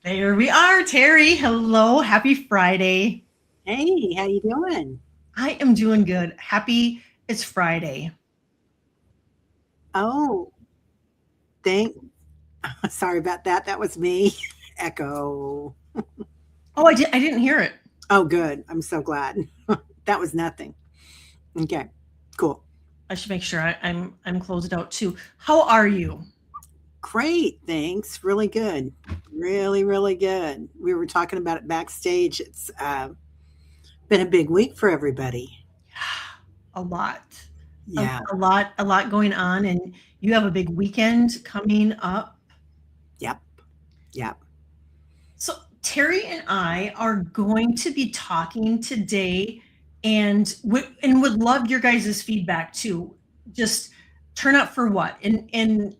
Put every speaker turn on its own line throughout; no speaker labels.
There we are, Terry. Hello. Happy Friday.
Hey, how you doing?
I am doing good. Happy it's Friday.
Oh, thank. Sorry about that. That was me. Echo.
Oh, I didn't hear it.
Oh, good. I'm so glad. That was nothing. Okay, cool.
I should make sure I'm closed out too. How are you?
Great. Thanks. Really good. Really, really good. We were talking about it backstage. It's been a big week for everybody.
A lot.
Yeah.
A lot going on, and you have a big weekend coming up.
Yep. Yep.
So, Terry and I are going to be talking today and would love your guys' feedback too. Just turn up for what? And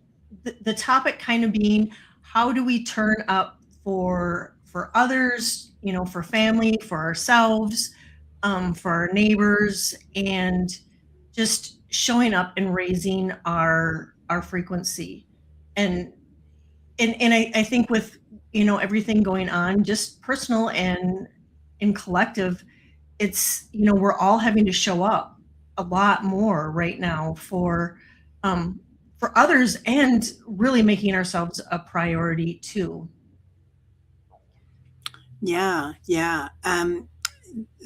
the topic kind of being how do we turn up for others, for family, for ourselves, for our neighbors, and just showing up and raising our frequency. And I think with everything going on, just personal and in collective, it's we're all having to show up a lot more right now for others and really making ourselves a priority too.
Yeah. Yeah.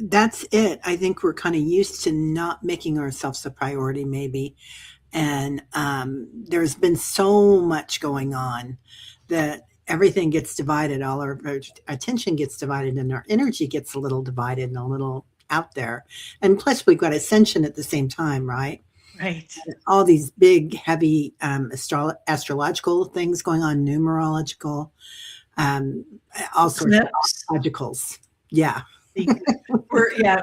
That's it. I think we're kind of used to not making ourselves a priority, maybe. And there's been so much going on that everything gets divided, all our attention gets divided, and our energy gets a little divided and a little out there. And plus, we've got ascension at the same time, right?
Right.
All these big, heavy astrological things going on, numerological, um, all sorts of
Eclipse.
logicals. Yeah.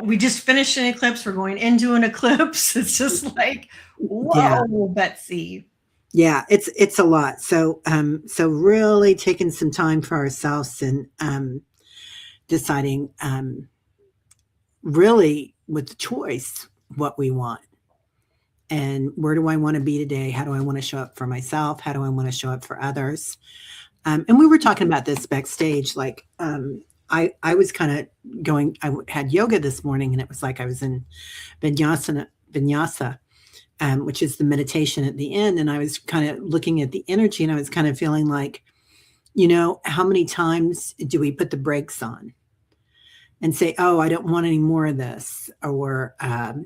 We just finished an eclipse. We're going into an eclipse. It's just like,
Yeah.
whoa, Betsy.
Yeah, it's a lot. So really taking some time for ourselves and deciding really with the choice what we want and where do I want to be today? How do I want to show up for myself? How do I want to show up for others? And we were talking about this backstage. Like I was kind of going. Had yoga this morning, and it was like I was in vinyasa, which is the meditation at the end. And I was kind of looking at the energy and I was kind of feeling like, how many times do we put the brakes on and say, oh, I don't want any more of this, or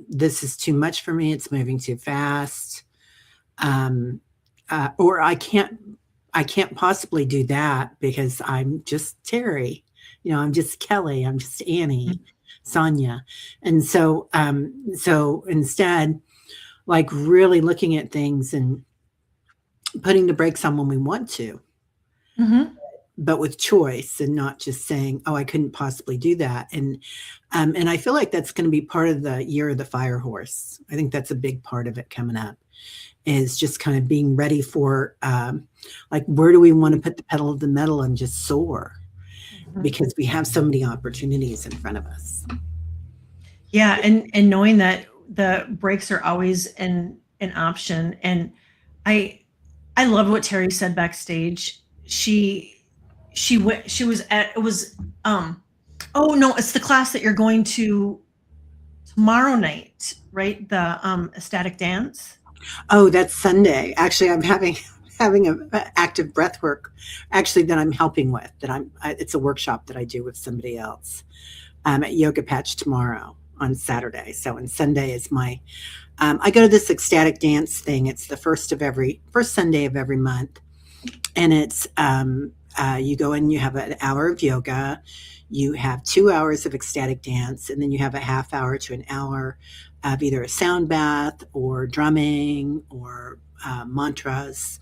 this is too much for me. It's moving too fast. Um, or I can't possibly do that because I'm just Terry. I'm just Kelly. I'm just Annie, Sonia. And so instead, like really looking at things and putting the brakes on when we want to,
Mm-hmm.
but with choice and not just saying, "Oh, I couldn't possibly do that." And I feel like that's going to be part of the year of the fire horse. I think that's a big part of it coming up. Is just kind of being ready for, like, where do we want to put the pedal of the metal and just soar?
Mm-hmm.
Because we have so many opportunities in front of us.
Yeah, and knowing that the breaks are always an option. And I I love what Terry said backstage. She was at it was oh no, it's the class that you're going to tomorrow night, right? The ecstatic dance.
Oh, that's Sunday. Actually, I'm having having a active breath work actually that I'm helping with it's a workshop that I do with somebody else at Yoga Patch tomorrow on Saturday. So and Sunday is my I go to this ecstatic dance thing. It's the first Sunday of every month, and it's you go in, you have an hour of yoga, you have 2 hours of ecstatic dance, and then you have a half hour to an hour of either a sound bath or drumming or mantras.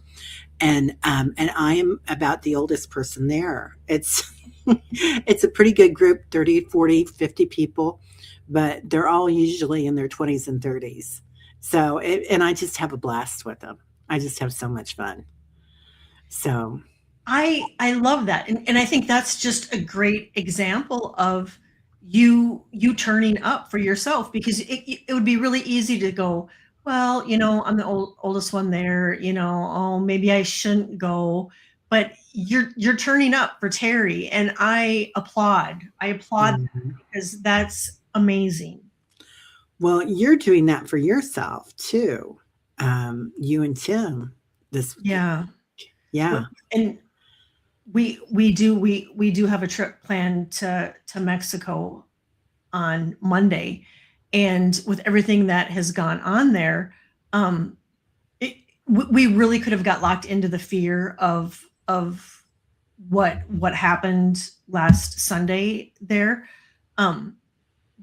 And I am about the oldest person there. It's it's a pretty good group, 30, 40, 50 people, but they're all usually in their 20s and 30s. And I just have a blast with them. I just have so much fun. So,
I love that. And I think that's just a great example of you turning up for yourself, because it would be really easy to go, well, I'm the oldest one there, oh, maybe I shouldn't go. but you're turning up for Terry, and I applaud. I applaud
Mhm.
because that's amazing.
Well, you're doing that for yourself too. You and Tim. This,
Yeah.
yeah,
And we do have a trip planned to Mexico on Monday, and with everything that has gone on there, um, it, we really could have got locked into the fear of what happened last Sunday there. Um,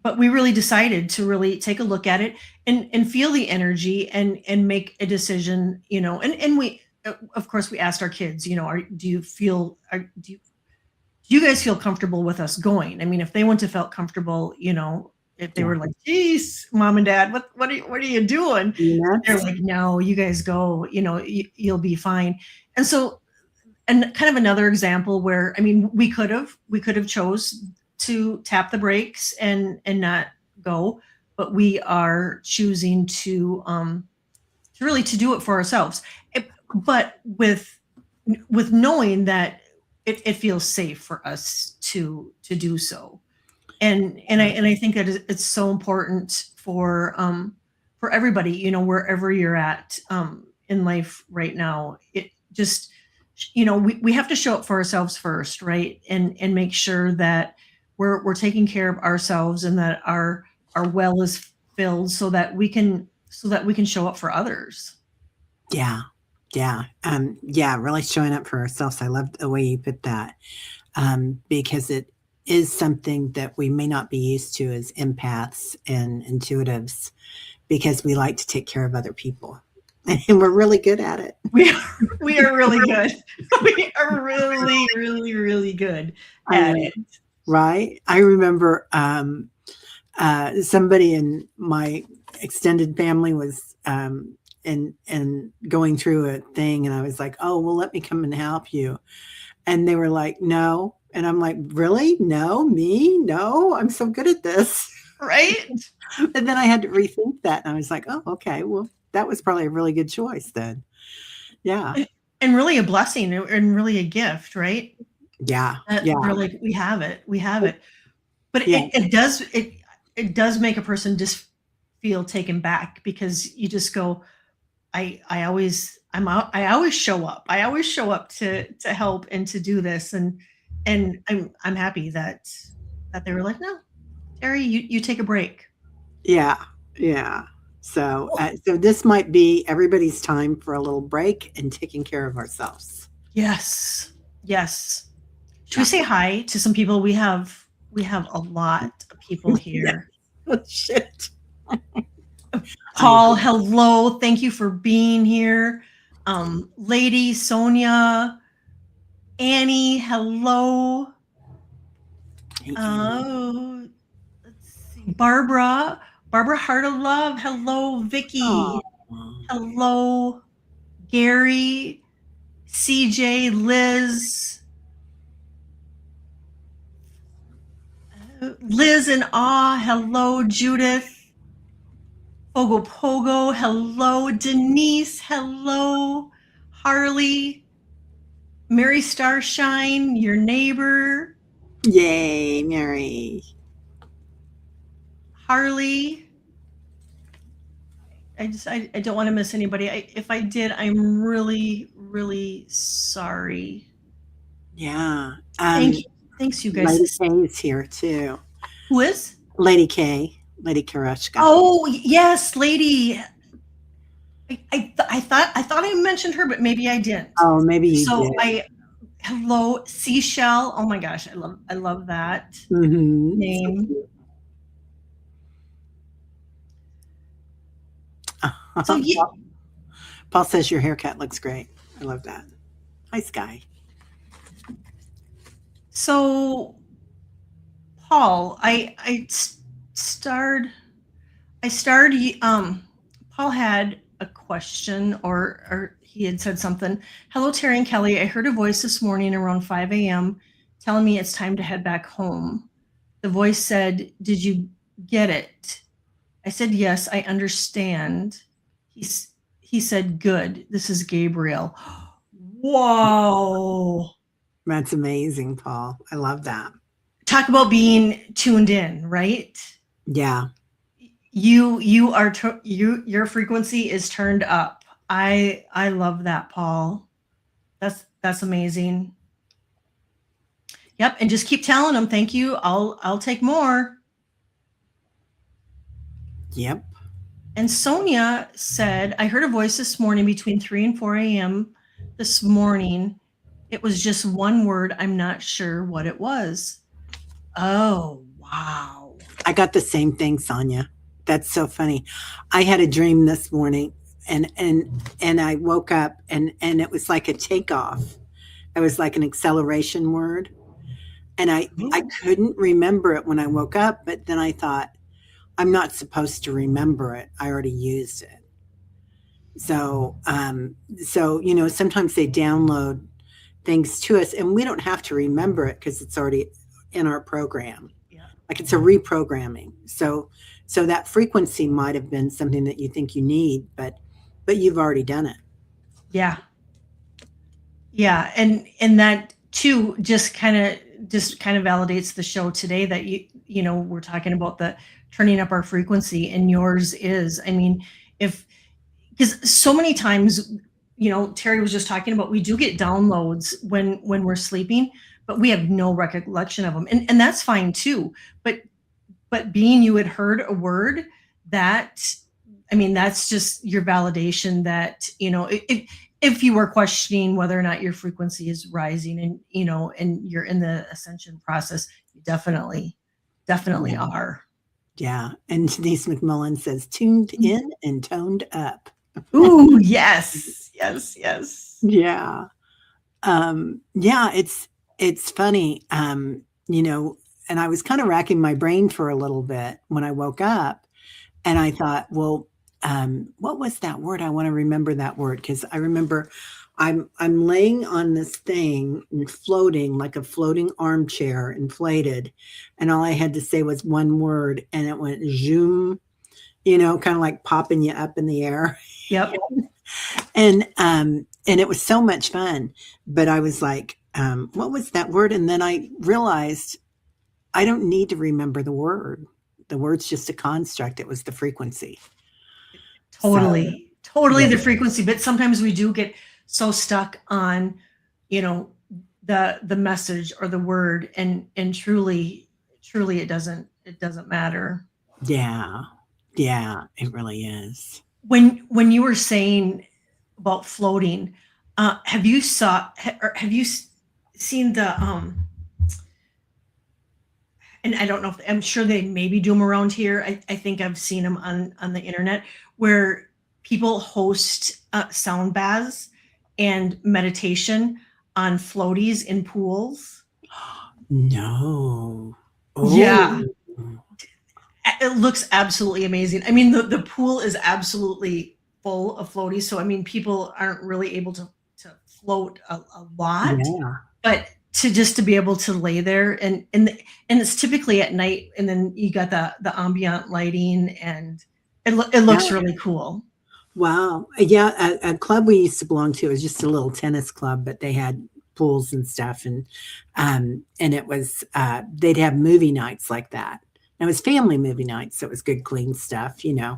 but we really decided to really take a look at it and feel the energy and make a decision, and we of course we asked our kids, do you feel do you guys feel comfortable with us going? I mean, if they wouldn't have felt comfortable, if they
yeah.
were like, geez, mom and dad, what are you doing? They're
Nuts.
like, no, you guys go, you'll be fine. And so, and kind of another example where, I mean, we could have chose to tap the brakes and not go, but we are choosing to really to do it for ourselves. But with knowing that it feels safe for us to do so. And I think that it's so important for everybody, wherever you're at in life right now. It just, we have to show up for ourselves first, right? And make sure that we're taking care of ourselves, and that our well is filled, so that we can show up for others.
Yeah. Yeah. Yeah, really showing up for ourselves. I love the way you put that. Because it is something that we may not be used to as empaths and intuitives, because we like to take care of other people. And we're really good at it.
We are really good. We are really, really, really good
I
at
know,
it.
right? I remember somebody in my extended family was and going through a thing, and I was like, "Oh, well, let me come and help you." And they were like, "No." And I'm like, "Really? No, me? No, I'm so good at this."
Right?
And then I had to rethink that, and I was like, "Oh, okay. Well, that was probably a really good choice then." Yeah.
And really a blessing, and really a gift, right?
Yeah.
That
Yeah.
they're like, we have it, we have it. But
Yeah.
it does make a person just feel taken back, because you just go, I always show up. I always show up to help and to do this, and I'm happy that they were like, no, Terry, you take a break.
Yeah. Yeah. So this might be everybody's time for a little break and taking care of ourselves.
Yes. Yes. Should we
Yeah.
say hi to some people? We have a lot of people
Yeah.
here.
Oh, shit. I
Paul, hello. Thank you for being here. Lady Sonia, Annie, hello.
Hey, Annie.
Oh, let's see. Barbara Heart of Love, hello.
Aw.
Vicky, hello. Gary, CJ, Liz, Liz in Awe, hello. Judith, Pogo Pogo, hello. Denise, hello. Harley, Mary Starshine, your neighbor.
Yay, Mary.
Harley, I don't want to miss anybody. If I did, I'm really, really sorry.
Yeah.
Thank you. Thanks, you
Lady
guys.
K is here too.
Who is?
Lady K, Lady Karashka.
Oh, yes, lady. I thought I mentioned her, but maybe I didn't.
Oh, maybe you
So
did.
hello, Seashell. Oh my gosh, I love that
Mm-hmm. So
name.
cute.
So yeah,
Paul says your haircut looks great. I love that. Hi, Sky.
so Paul, starred. I starred. Paul had a question, or he had said something. Hello, Terry and Kelly. I heard a voice this morning around 5 a.m. telling me it's time to head back home. The voice said, "Did you get it?" I said, "Yes, I understand." He said, "Good. This is Gabriel." Whoa.
That's amazing, Paul. I love that.
Talk about being tuned in, right?
Yeah.
You are your frequency is turned up. I love that, Paul. That's amazing. Yep, and just keep telling them thank you. I'll take more.
Yep.
And Sonia said, I heard a voice this morning between 3 and 4 a.m. this morning. It was just one word. I'm not sure what it was. Oh, wow.
I got the same thing, Sonia. That's so funny. I had a dream this morning and I woke up and it was like a takeoff. It was like an acceleration word. And I couldn't remember it when I woke up, but then I thought, I'm not supposed to remember it. I already used it. So, sometimes they download things to us, and we don't have to remember it because it's already in our program.
Yeah.
Like it's a reprogramming. So that frequency might have been something that you think you need, but you've already done it.
Yeah. Yeah, and that too just kind of validates the show today that we're talking about the turning up our frequency, and yours is. I mean, because so many times, Terry was just talking about, we do get downloads when we're sleeping, but we have no recollection of them, and that's fine too. But being you had heard a word that, I mean, that's just your validation that if you were questioning whether or not your frequency is rising, and and you're in the ascension process, you definitely are.
Yeah. And Denise McMullen says, tuned in and toned up.
Ooh, yes.
Yeah. Yeah, it's funny. And I was kind of racking my brain for a little bit when I woke up, and I thought, well, what was that word? I want to remember that word, because I remember I'm laying on this thing and floating like a floating armchair, inflated, and all I had to say was one word, and it went zoom, kind of like popping you up in the air.
Yep.
And it was so much fun. But I was like, what was that word? And then I realized I don't need to remember the word. The word's just a construct. It was the frequency.
Totally the frequency. But sometimes we do get so stuck on, the message or the word, and truly it doesn't matter.
Yeah. Yeah, it really is.
When you were saying about floating, have you seen the and I don't know if, I'm sure they maybe do them around here. I think I've seen them on the internet, where people host sound baths and meditation on floaties in pools.
No.
Oh. Yeah. It looks absolutely amazing. I mean, the pool is absolutely full of floaties. So, I mean, people aren't really able to float a lot, but to be able to lay there, and it's typically at night, and then you got the ambient lighting, and it looks really cool.
Wow. Yeah. A club we used to belong to was just a little tennis club, but they had pools and stuff. And it was, they'd have movie nights like that. And it was family movie nights. So it was good, clean stuff, and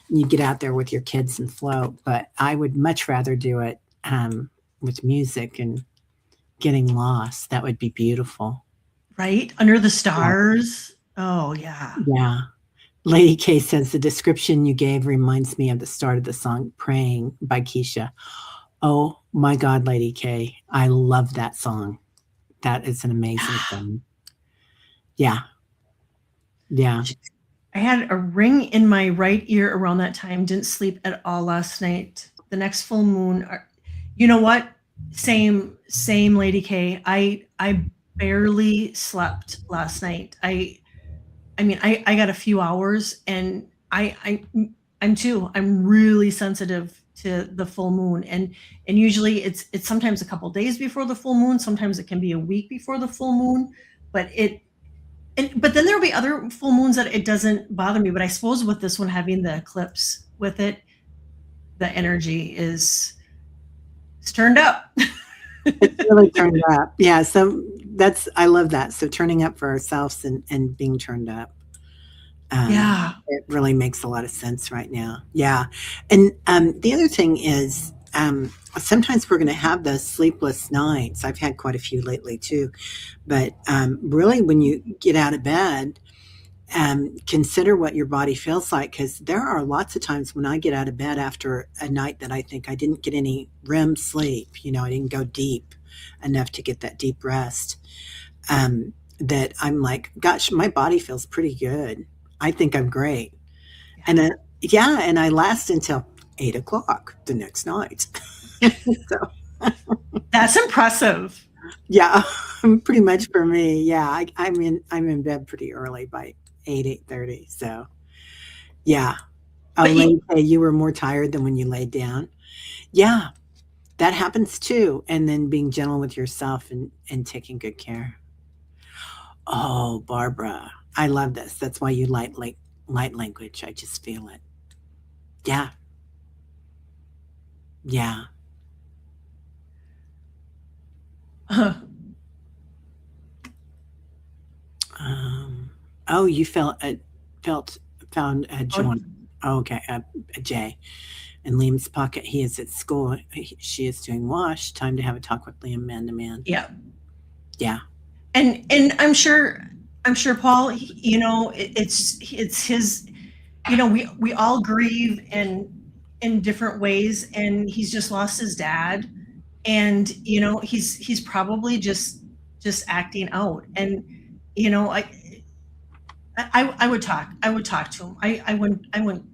you get out there with your kids and float. But I would much rather do it with music and getting lost. That would be beautiful.
Right? Under the stars. Yeah. Oh, yeah.
Yeah. Lady K says, the description you gave reminds me of the start of the song Praying by Keisha. Oh my God, Lady K. I love that song. That is an amazing song. Yeah. Yeah.
I had a ring in my right ear around that time. Didn't sleep at all last night. The next full moon. You know what? Same, Lady K. I barely slept last night. I mean, I got a few hours, and I'm really sensitive to the full moon, and usually it's sometimes a couple days before the full moon. Sometimes it can be a week before the full moon, but then there'll be other full moons that it doesn't bother me. But I suppose with this one, having the eclipse with it, the energy is turned up.
It's really turned up. Yeah, so I love that. So turning up for ourselves and being turned up.
Yeah.
It really makes a lot of sense right now. Yeah. And the other thing is, sometimes we're going to have those sleepless nights. I've had quite a few lately too. But really, when you get out of bed, consider what your body feels like, because there are lots of times when I get out of bed after a night that I think I didn't get any REM sleep. I didn't go deep enough to get that deep rest. That I'm like, gosh, my body feels pretty good. I think I'm great. And then, yeah, and I last until 8 o'clock the next night. So,
That's impressive.
yeah, pretty much for me. Yeah, I'm in bed pretty early by 8:30. So, yeah. Oh,
But
Lynn, say you were more tired than when you laid down. Yeah, that happens too. And then being gentle with yourself and taking good care. Oh, Barbara, I love this. That's why you like light language. I just feel it. Yeah, yeah.
uh,
Um, oh, you felt found
oh,
Joan. Oh, okay, Jay in Liam's pocket. He is at school. She is doing wash. Time to have a talk with Liam man to man.
yeah.
Yeah,
And I'm sure Paul, it's his, we all grieve in different ways, and he's just lost his dad, and he's probably just acting out. And I would talk to him. I wouldn't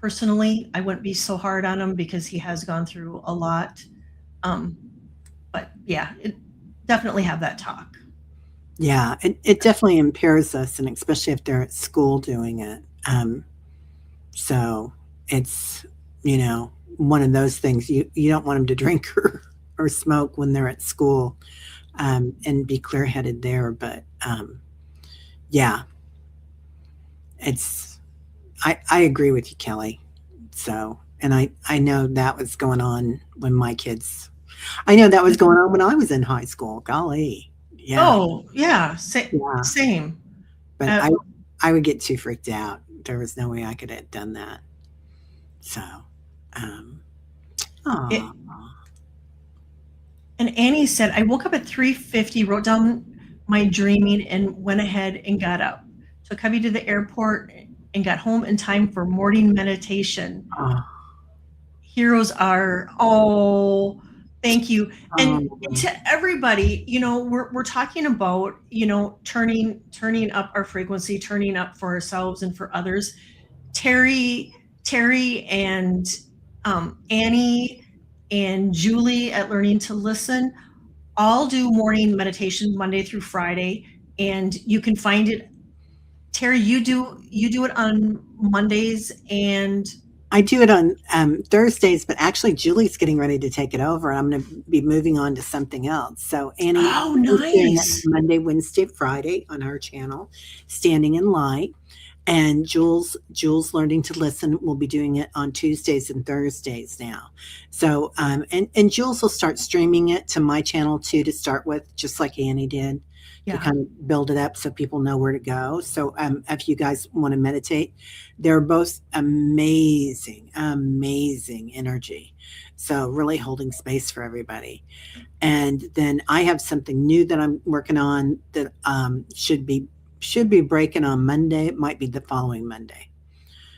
personally, I wouldn't be so hard on him because he has gone through a lot. um but yeah, definitely have that talk.
yeah. It definitely impairs us, and especially if they're at school doing it. So it's one of those things you don't want them to drink or smoke when they're at school, and be clear headed there. But yeah, it's I agree with you, Kelly. So, and I know that was going on when my kids. I know that was going on when I was in high school. Golly, yeah,
Oh, yeah,
yeah.
same.
But
Uh,
I would get too freaked out. There was no way I could have done that. So, um,
it,
aw,
and Annie said, I woke up at 3:50, wrote down my dreaming, and went ahead and got up. Took hubby to the airport and got home in time for morning meditation.
aw,
Heroes are, oh, thank you. And
um,
to everybody, we're talking about, turning up our frequency, turning up for ourselves and for others. Terry and Annie and Julie at Learning to Listen all do morning meditation Monday through Friday, and you can find it. Terry, you do it on Mondays, and
I do it on Thursdays, but actually Julie's getting ready to take it over. I'm going to be moving on to something else. So Annie
oh,
is doing it
nice.
Monday, Wednesday, Friday on her channel, Standing in Light. And Jules Learning to Listen will be doing it on Tuesdays and Thursdays now. So and Jules will start streaming it to my channel too to start with, just like Annie did, to
Yeah.
kind of build it up so people know where to go. So if you guys want to meditate, they're both amazing, amazing energy. So really holding space for everybody. And then I have something new that I'm working on that should be breaking on Monday. It might be the following Monday.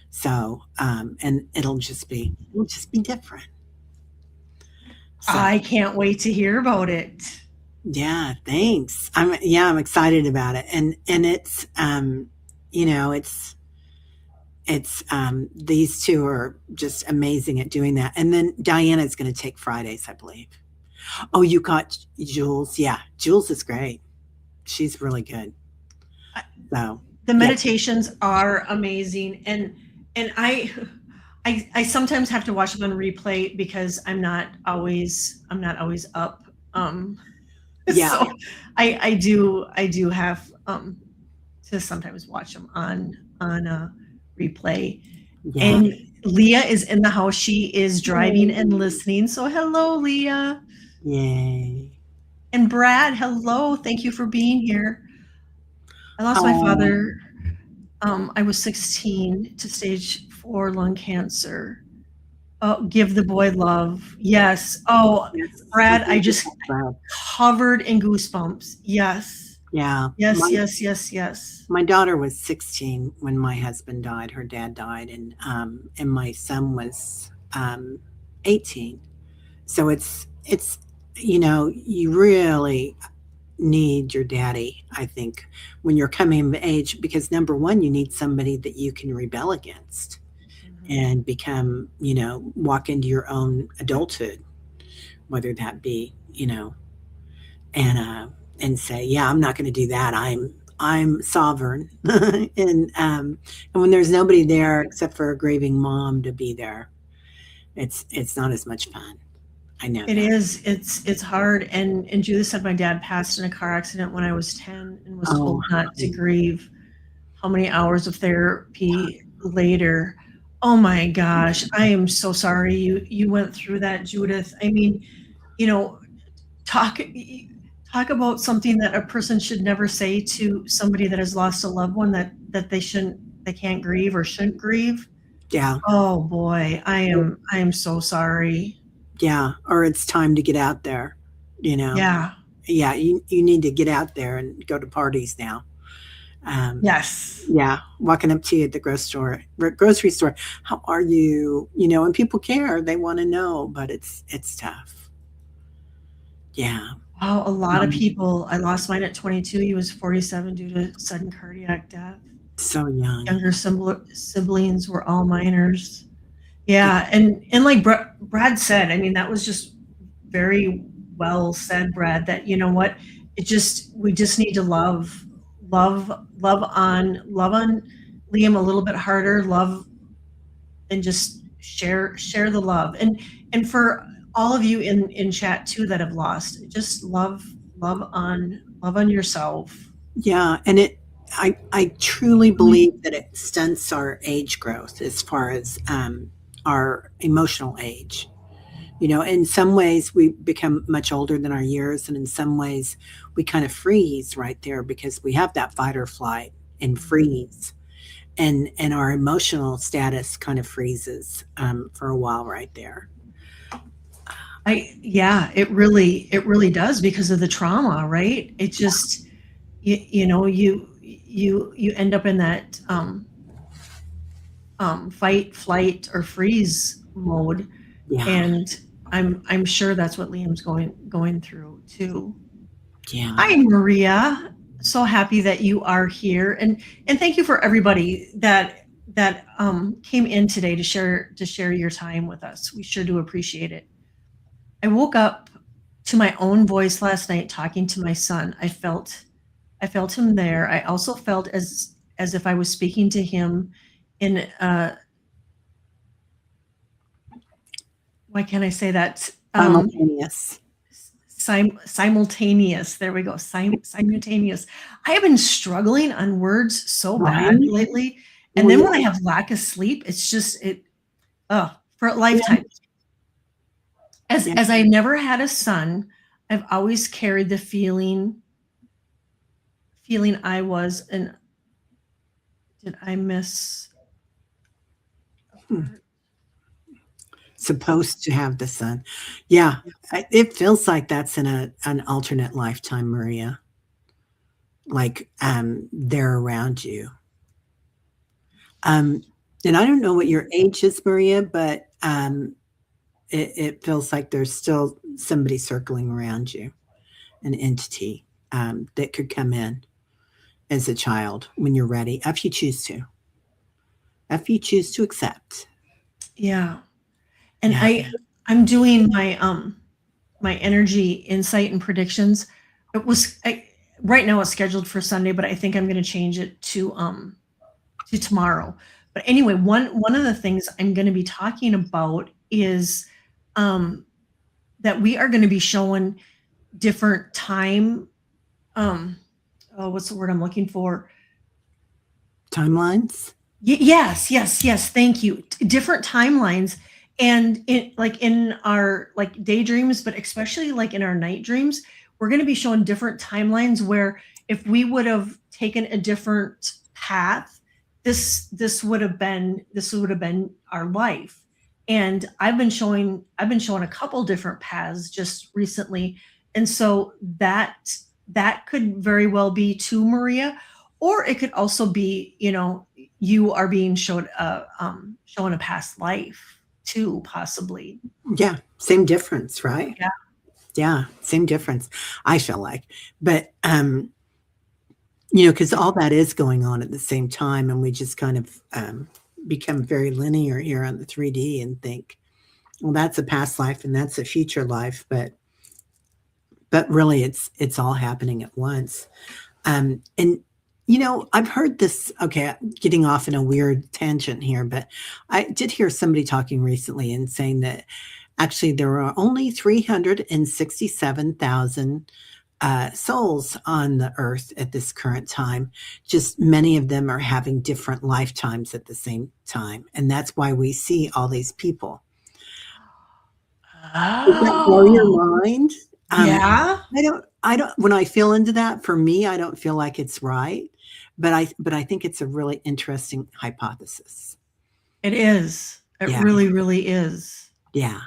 So and it'll just be different. So
I can't wait to hear about it.
yeah, thanks. I'm excited about it. And it's these two are just amazing at doing that. And then Diana's going to take Fridays, I believe. Oh, you got Jules. Yeah, Jules is great. She's really good. So,
The
yeah.
meditations are amazing, and I sometimes have to watch them on replay because I'm not always up.
Yeah.
So I do have to sometimes watch them on replay.
Yeah.
And Leah is in the house. She is driving and listening. So hello, Leah.
Yay.
And Brad, hello. Thank you for being here. I lost my
Oh,
father. I was 16 to stage 4 lung cancer. Oh, give the boy love. Yes. Oh,
yes.
Brad,
Something
I
to
just
talk about.
covered in goosebumps. Yes.
Yeah.
Yes, yes, yes, yes.
My daughter was 16 when my husband died. Her dad died, and my son was 18. So it's you really need your daddy, I think, when you're coming of age, because number one, you need somebody that you can rebel against
Mhm.
and become, walk into your own adulthood, whether that be, and and say, yeah, I'm not going to do that. I'm sovereign, and when there's nobody there except for a grieving mom to be there, it's not as much fun. I know
It
that.
is. It's hard. And Judith said my dad passed in a car accident when I was 10 and was
Oh,
told not to grieve. How many hours of therapy later? Oh my gosh, I am so sorry you went through that, Judith. I mean, you know, talk talk about something that a person should never say to somebody that has lost a loved one, that they can't grieve or shouldn't grieve.
yeah,
Oh boy, I am so sorry.
yeah. Or it's time to get out there. You know,
Yeah.
yeah. You need to get out there and go to parties now. Um,
Yes.
yeah, walking up to you at the grocery store. How are you? And people care. They want to know, but it's tough. Yeah.
Wow, a lot of
Um,
people. I lost mine at 22. He was 47 due to sudden cardiac death.
so young.
Younger siblings were all minors. Yeah, and like Brad said, I mean, that was just very well said, Brad. That you know what, we just need to love on Liam a little bit harder, love, and just share the love, and for all of you in chat too that have lost, just love on yourself.
Yeah, and I truly believe that it stunts our age growth as far as our emotional age. In some ways we become much older than our years, and in some ways we kind of freeze right there because we have that fight or flight and freeze, and our emotional status kind of freezes for a while right there.
Yeah, it really does because of the trauma, right? It just you end up in that fight, flight, or freeze mode,
Yeah,
and I'm sure that's what Liam's going through too.
yeah.
Hi, Maria. So happy that you are here, and thank you for everybody that came in today to share your time with us. We sure do appreciate it. I woke up to my own voice last night talking to my son. I felt him there. I also felt as if I was speaking to him in why can't I say that?
Simultaneous.
Simultaneous. There we go. Simultaneous. I have been struggling on words so bad
Right?
lately, and then
We
when I have lack of sleep, it's just for a
yeah,
lifetime. As
yeah.
as I never had a son, I've always carried the feeling I was, and did I miss a
Hmm.
part?
Supposed to have the son. Yeah, it feels like that's in an alternate lifetime, Maria. Like they're around you. Um, and I don't know what your age is, Maria, but it feels like there's still somebody circling around you, an entity that could come in as a child when you're ready, if you choose to accept.
Yeah. And
Yeah.
I'm doing my energy insight and predictions. Right now it's scheduled for Sunday, but I think I'm going to change it to tomorrow. But anyway, one of the things I'm going to be talking about is um that we are going to be showing different time, um oh, what's the word I'm looking for?
Timelines.
Yes, yes, yes, thank you. Different timelines, and in our like daydreams, but especially like in our night dreams, we're going to be shown different timelines where if we would have taken a different path, this would have been our life. And I've been showing a couple different paths just recently, and so that could very well be to Maria, or it could also be, you are being shown a past life too, possibly.
Yeah, same difference, right?
Yeah.
Yeah, same difference, I feel like. But because all that is going on at the same time, and we just kind of become very linear here on the 3D and think, well, that's a past life and that's a future life, but really it's all happening at once. And I've heard this. Okay, getting off in a weird tangent here, but I did hear somebody talking recently and saying that actually there are only 367,000 souls on the earth at this current time. Just many of them are having different lifetimes at the same time, and that's why we see all these people. Does that blow
Oh,
your mind?
yeah,
I don't when I feel into that, for me, I don't feel like it's right, but I think it's a really interesting hypothesis.
it is. It
Yeah.
really, really is.
Yeah.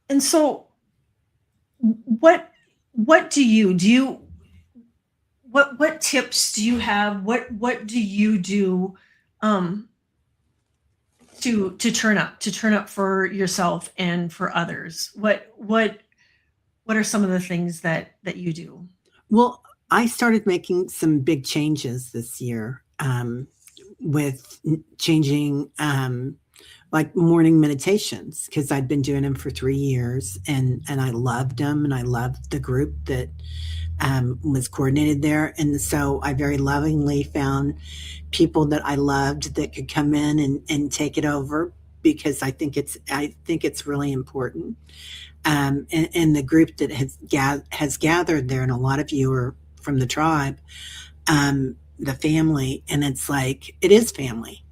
And so, what do you what tips do you have? What do you do um to turn up for yourself and for others? What are some of the things that you do?
Well, I started making some big changes this year, with changing, like morning meditations, because I'd been doing them for 3 years, and I loved them, and I loved the group that was coordinated there. And so I very lovingly found people that I loved that could come in and take it over, because I think it's really important. And the group that has gathered there, and a lot of you are from the tribe, the family, and it's like it is family,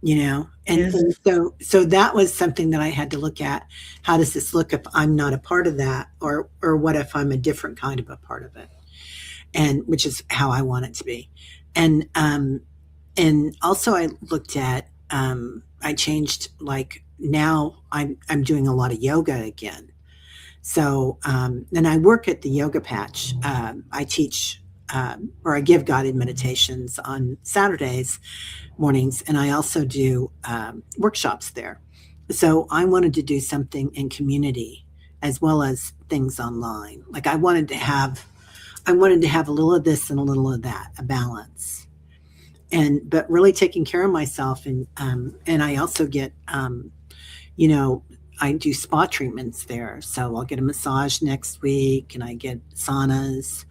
It
and,
is.
and so that was something that I had to look at. How does this look if I'm not a part of that, or what if I'm a different kind of a part of it, and which is how I want it to be. And also I looked at, I changed, like now I'm doing a lot of yoga again. So, and I work at the Yoga Patch. I teach, or I give guided meditations on Saturdays mornings, and I also do workshops there. So I wanted to do something in community as well as things online. Like I wanted to have a little of this and a little of that, a balance, but really taking care of myself. And I also get, you know, I do spa treatments there. So I'll get a massage next week, and I get saunas.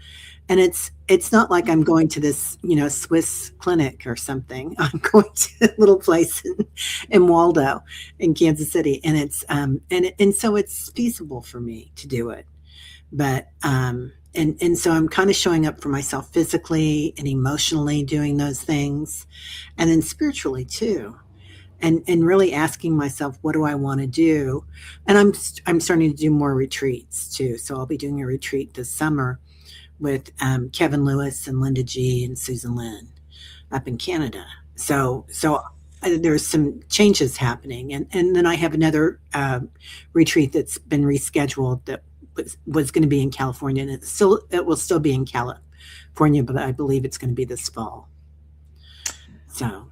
And it's not like I'm going to this, Swiss clinic or something. I'm going to a little place in Waldo in Kansas City. And and so it's feasible for me to do it. But and so I'm kind of showing up for myself physically and emotionally doing those things, and then spiritually too, and really asking myself, what do I want to do? And I'm starting to do more retreats too. So I'll be doing a retreat this summer with Kevin Lewis and Linda G and Susan Lynn up in Canada. So there's some changes happening, and then I have another retreat that's been rescheduled that was going to be in California, and it will still be in California, but I believe it's going to be this fall. So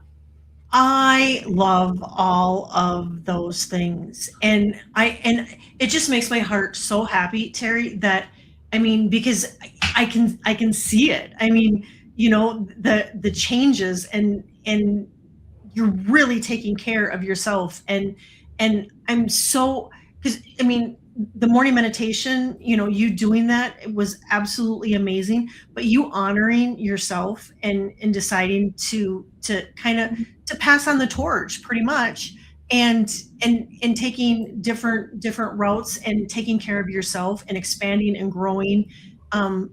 I love all of those things. And it just makes my heart so happy, Terry, that I mean, because I can see it. I mean, the changes, and you're really taking care of yourself. And I'm so, because I mean, the morning meditation, you doing that, it was absolutely amazing. But you honoring yourself and deciding to kind of to pass on the torch, pretty much, and taking different routes and taking care of yourself and expanding and growing, um,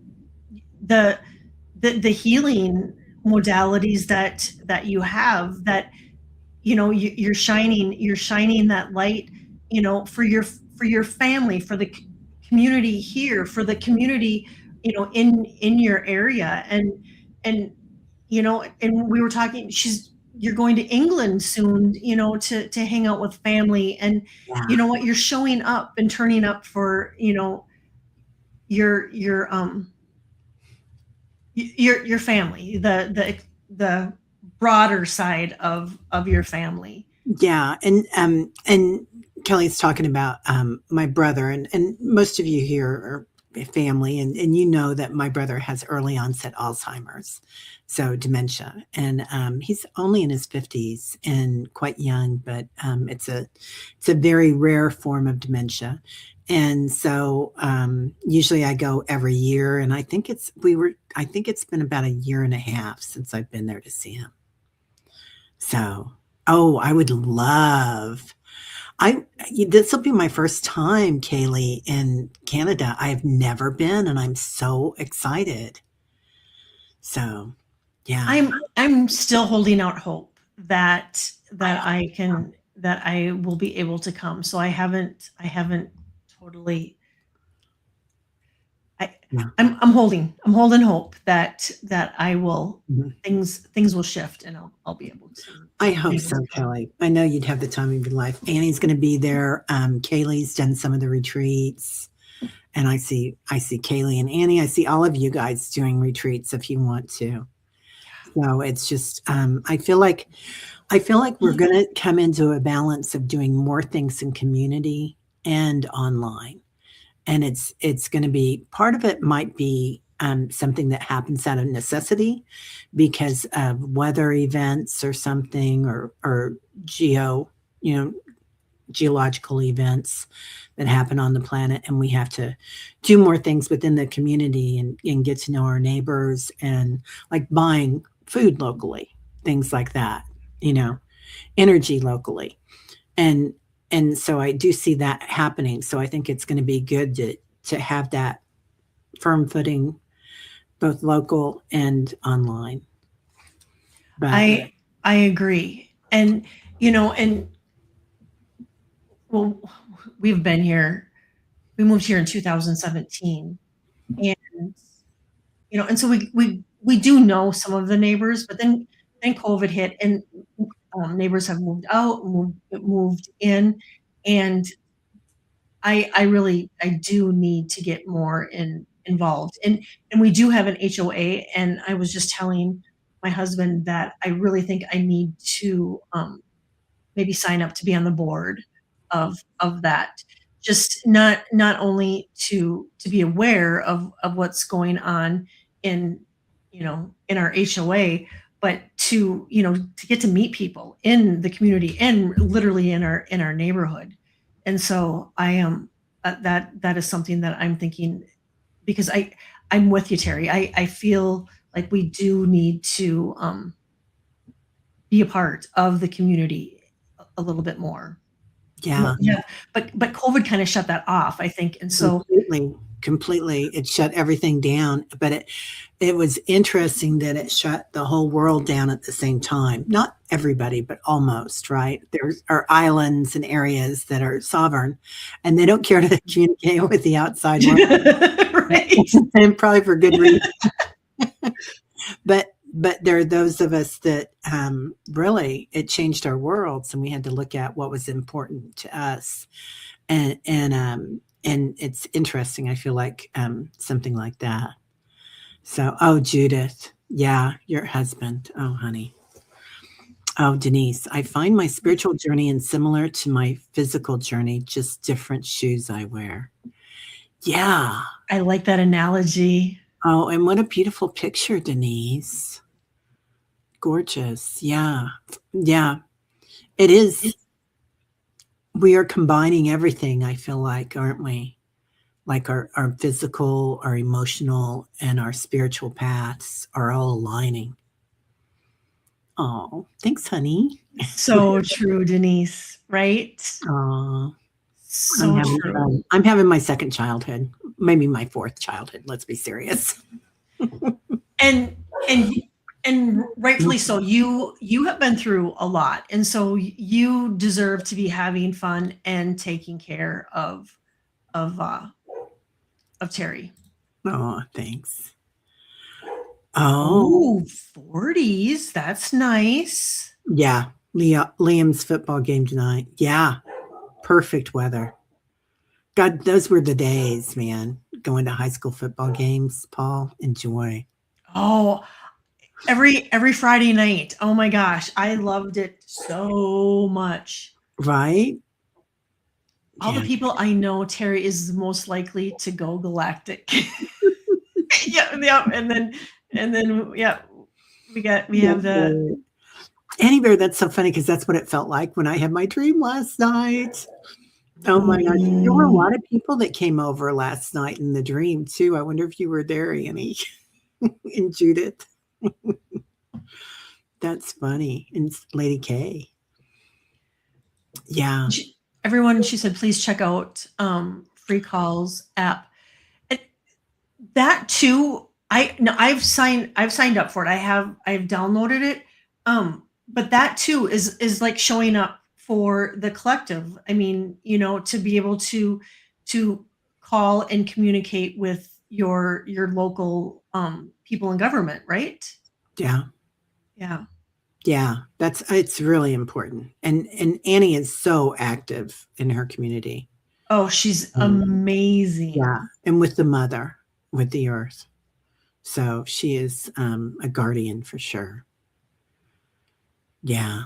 the the healing modalities that you have, that you're shining that light, for your family, for the community here, for the community, in your area. And and we were talking, you're going to England soon, to hang out with family. And
Yeah.
you know what, you're showing up and turning up for, your family, the broader side of your family.
Yeah, and Kelly's talking about my brother, and most of you here are family, and you know that my brother has early onset Alzheimer's, so dementia, and he's only in his 50s and quite young, but it's a very rare form of dementia, and so usually I go every year, and I think it's been about a year and a half since I've been there to see him. So, oh, I would love. I This will be my first time, Kaylee, in Canada. I've never been, and I'm so excited. So, yeah.
I'm still holding out hope that I will be able to come. So I haven't totally. I
Yeah.
I'm holding hope that I will,
Mhm.
things will shift, and I'll be able to
I hope
be able
so,
to come.
Kelly. I know you'd have the time of your life. Annie's going to be there. Kaylee's done some of the retreats, and I see Kaylee and Annie. I see all of you guys doing retreats if you want to. So it's just I feel like we're going to come into a balance of doing more things in community and online. And it's going to be, part of it might be something that happens out of necessity because of weather events or something, or geo you know geological events that happen on the planet, and we have to do more things within the community, and get to know our neighbors, and like buying food locally, things like that, you know energy locally, and so I do see that happening. So I think it's going to be good to have that firm footing, both local and online. But
I agree. And and well, we've been here. We moved here in 2017, and and so we do know some of the neighbors, but then COVID hit, and neighbors have moved out, moved in, and I do need to get more involved. And we do have an HOA, and I was just telling my husband that I really think I need to, maybe sign up to be on the board of that. Just not only to be aware of what's going on in in our HOA, but to get to meet people in the community and literally in our neighborhood. And so I am, that is something that I'm thinking, because I'm with you, Terry. I feel like we do need to, be a part of the community a little bit more.
yeah,
Yeah, but COVID kind of shut that off, I think. And so
completely, it shut everything down. But it was interesting that it shut the whole world down at the same time. Not everybody, but almost, right? There are islands and areas that are sovereign, and they don't care to communicate with the outside world,
right.
and probably for good reason. But there are those of us that really, it changed our worlds, and we had to look at what was important to us, and it's interesting. I feel like something like that. So, oh, Judith, yeah, your husband. Oh, honey. Oh, Denise, I find my spiritual journey and similar to my physical journey, just different shoes I wear. Yeah.
I like that analogy.
Oh, and what a beautiful picture, Denise. Gorgeous. Yeah. Yeah. It is. We are combining everything, I feel like, aren't we? Like our physical, our emotional, and our spiritual paths are all aligning. Oh, thanks, honey.
So true, Denise, right?
Oh,
So true.
I'm having my second childhood, maybe my fourth childhood. Let's be serious.
And and and rightfully so. You have been through a lot, and so you deserve to be having fun and taking care of Terry.
Oh, thanks. Oh,
Oh, 40s. That's nice.
yeah. Liam's football game tonight. Yeah. Perfect weather. God, those were the days, man. Going to high school football games, Paul. Enjoy.
Oh, every Friday night. Oh my gosh, I loved it so much.
Right?
All the
Yeah.
people I know, Terry is most likely to go galactic. Yeah, and then yeah, we have the
Annie Bear, that's so funny because that's what it felt like when I had my dream last night. Oh my gosh. There were a lot of people that came over last night in the dream too. I wonder if you were there, Annie and Judith. That's funny. And Lady K. Yeah.
Everyone, she said, please check out Free Calls app. And that too, I've signed up for it. I've downloaded it. But that too is like showing up for the collective. I mean, to be able to call and communicate with your local people in government, right?
Yeah.
Yeah.
Yeah. It's really important. And Annie is so active in her community.
Oh, she's amazing.
Yeah. And with the mother, with the earth. So she is a guardian for sure. Yeah.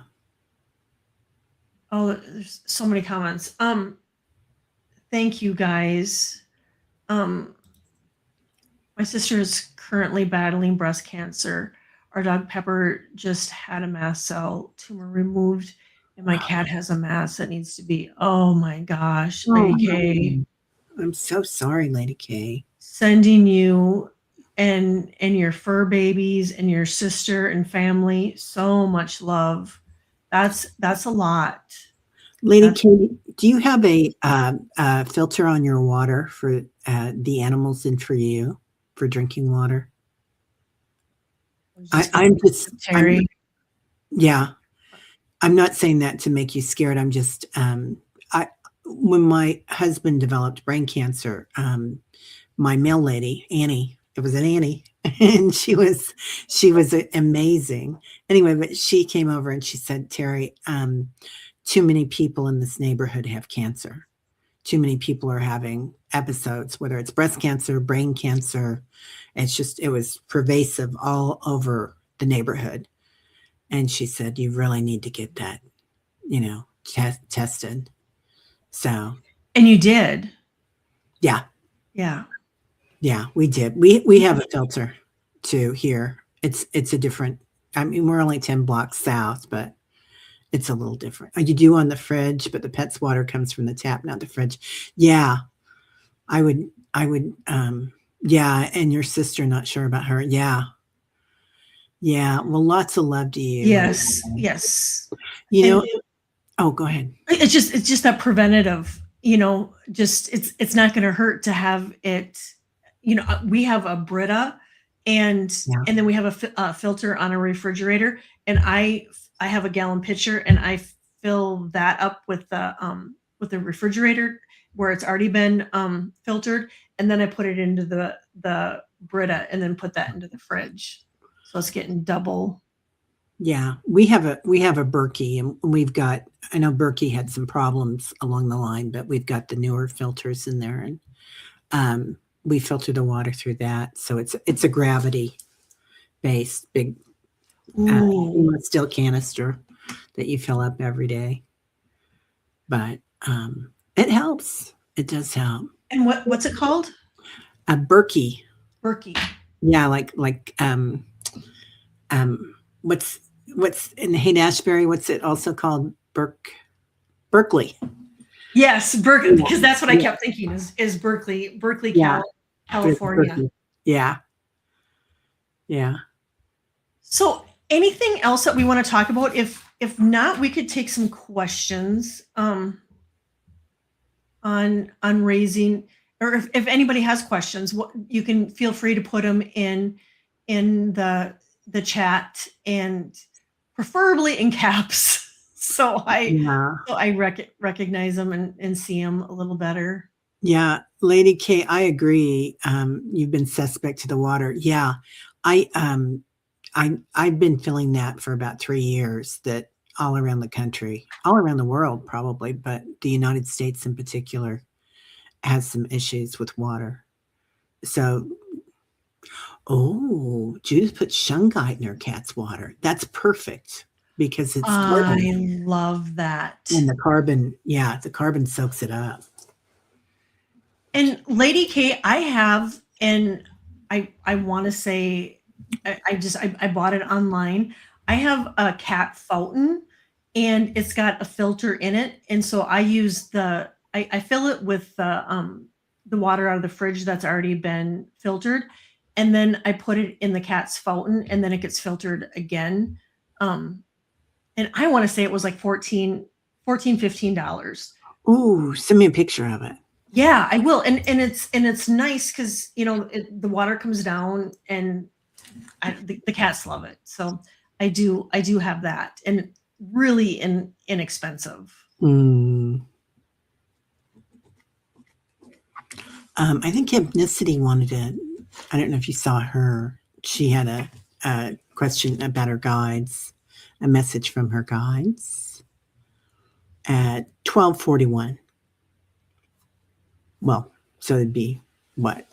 Oh, there's so many comments. Thank you guys. My sister is currently battling breast cancer. Our dog Pepper just had a mast cell tumor removed, and my cat has a mass that needs to be. Oh my gosh, Lady K.
I'm so sorry, Lady K.
Sending you and your fur babies and your sister and family so much love. That's a lot.
Lady K, do you have a filter on your water for the animals and for you for drinking water? I'm just
Terry.
Yeah, I'm not saying that to make you scared. I'm just when my husband developed brain cancer, my mail lady Annie, it was an Annie, and she was amazing. Anyway, but she came over and she said, Terry, too many people in this neighborhood have cancer. Too many people are having episodes, whether it's breast cancer, brain cancer. It was pervasive all over the neighborhood. And she said, you really need to get that, tested. So.
And you did.
Yeah.
Yeah.
Yeah, we did. We have a filter too here. It's a different, I mean, we're only 10 blocks south, but it's a little different. You do on the fridge, but the pet's water comes from the tap, not the fridge. Yeah. I would, yeah. And your sister, not sure about her. Yeah. Yeah. Well, lots of love to you.
Yes. Yes.
Oh, go ahead.
It's just that preventative, it's not going to hurt to have it. We have a Brita and then we have a filter on a refrigerator, and I have a gallon pitcher and I fill that up with the refrigerator where it's already been filtered, and then I put it into the Brita and then put that into the fridge. So it's getting double.
Yeah, we have a Berkey, and I know Berkey had some problems along the line, but we've got the newer filters in there, and we filter the water through that. So it's a gravity based big steel canister that you fill up every day. But it helps. It does help.
And what's it called?
A Berkey.
Berkey.
Yeah, like what's in Haight-Ashbury? What's it also called? Berkeley.
Yes, Berkeley, because that's what I kept thinking is Berkeley, California.
Berkeley. Yeah. Yeah.
So anything else that we want to talk about? If not, we could take some questions on raising, or if anybody has questions, you can feel free to put them in the the chat, and preferably in caps. So
Yeah.
I recognize them and see them a little better.
Yeah, Lady K, I agree. You've been suspect to the water. Yeah, I've been feeling that for about 3 years. That all around the country, all around the world, probably, but the United States in particular has some issues with water. So, oh, Judith put shungite in her cat's water. That's perfect because it's carbon,
I love that.
and the carbon, yeah, the carbon soaks it up.
And Lady K, I have, and I want to say, I bought it online. I have a cat fountain, and it's got a filter in it, and so I use I fill it with the water out of the fridge that's already been filtered, and then I put it in the cat's fountain, and then it gets filtered again. And I want to say it was like $15.
Ooh, send me a picture of it.
Yeah, I will. And it's nice because the water comes down, and the cats love it. So I do have that, and really inexpensive.
Mm. I think Ethnicity wanted to. I don't know if you saw her. She had a question about her guides, a message from her guides at 12:41. Well, so it'd be what?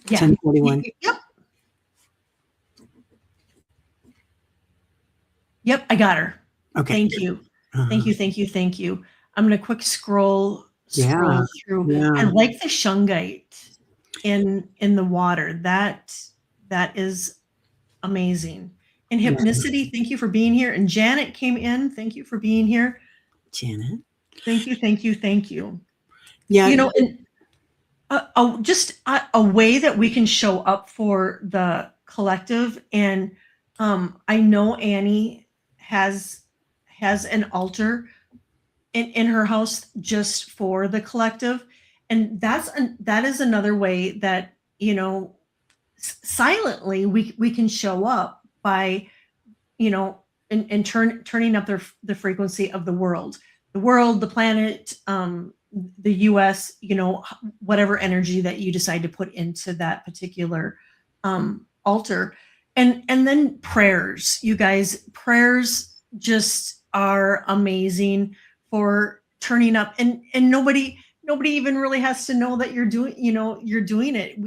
Yeah.
10:41.
Yep. Yep, I got her.
Okay.
Thank you. Thank you, thank you, thank you. I'm gonna quick scroll
Yeah.
through.
Yeah.
I like the shungite in the water. That is amazing. And
Yeah.
Hypnicity, thank you for being here. And Janet came in. Thank you for being here.
Janet.
Thank you, thank you, thank you.
Yeah.
And just a way that we can show up for the collective. And I know Annie has an altar in her house just for the collective, and that is another way that silently we can show up by and turning up the frequency of the world, the planet, the US, whatever energy that you decide to put into that particular altar. And then prayers, you guys, prayers just are amazing for turning up, and nobody even really has to know that you're doing it.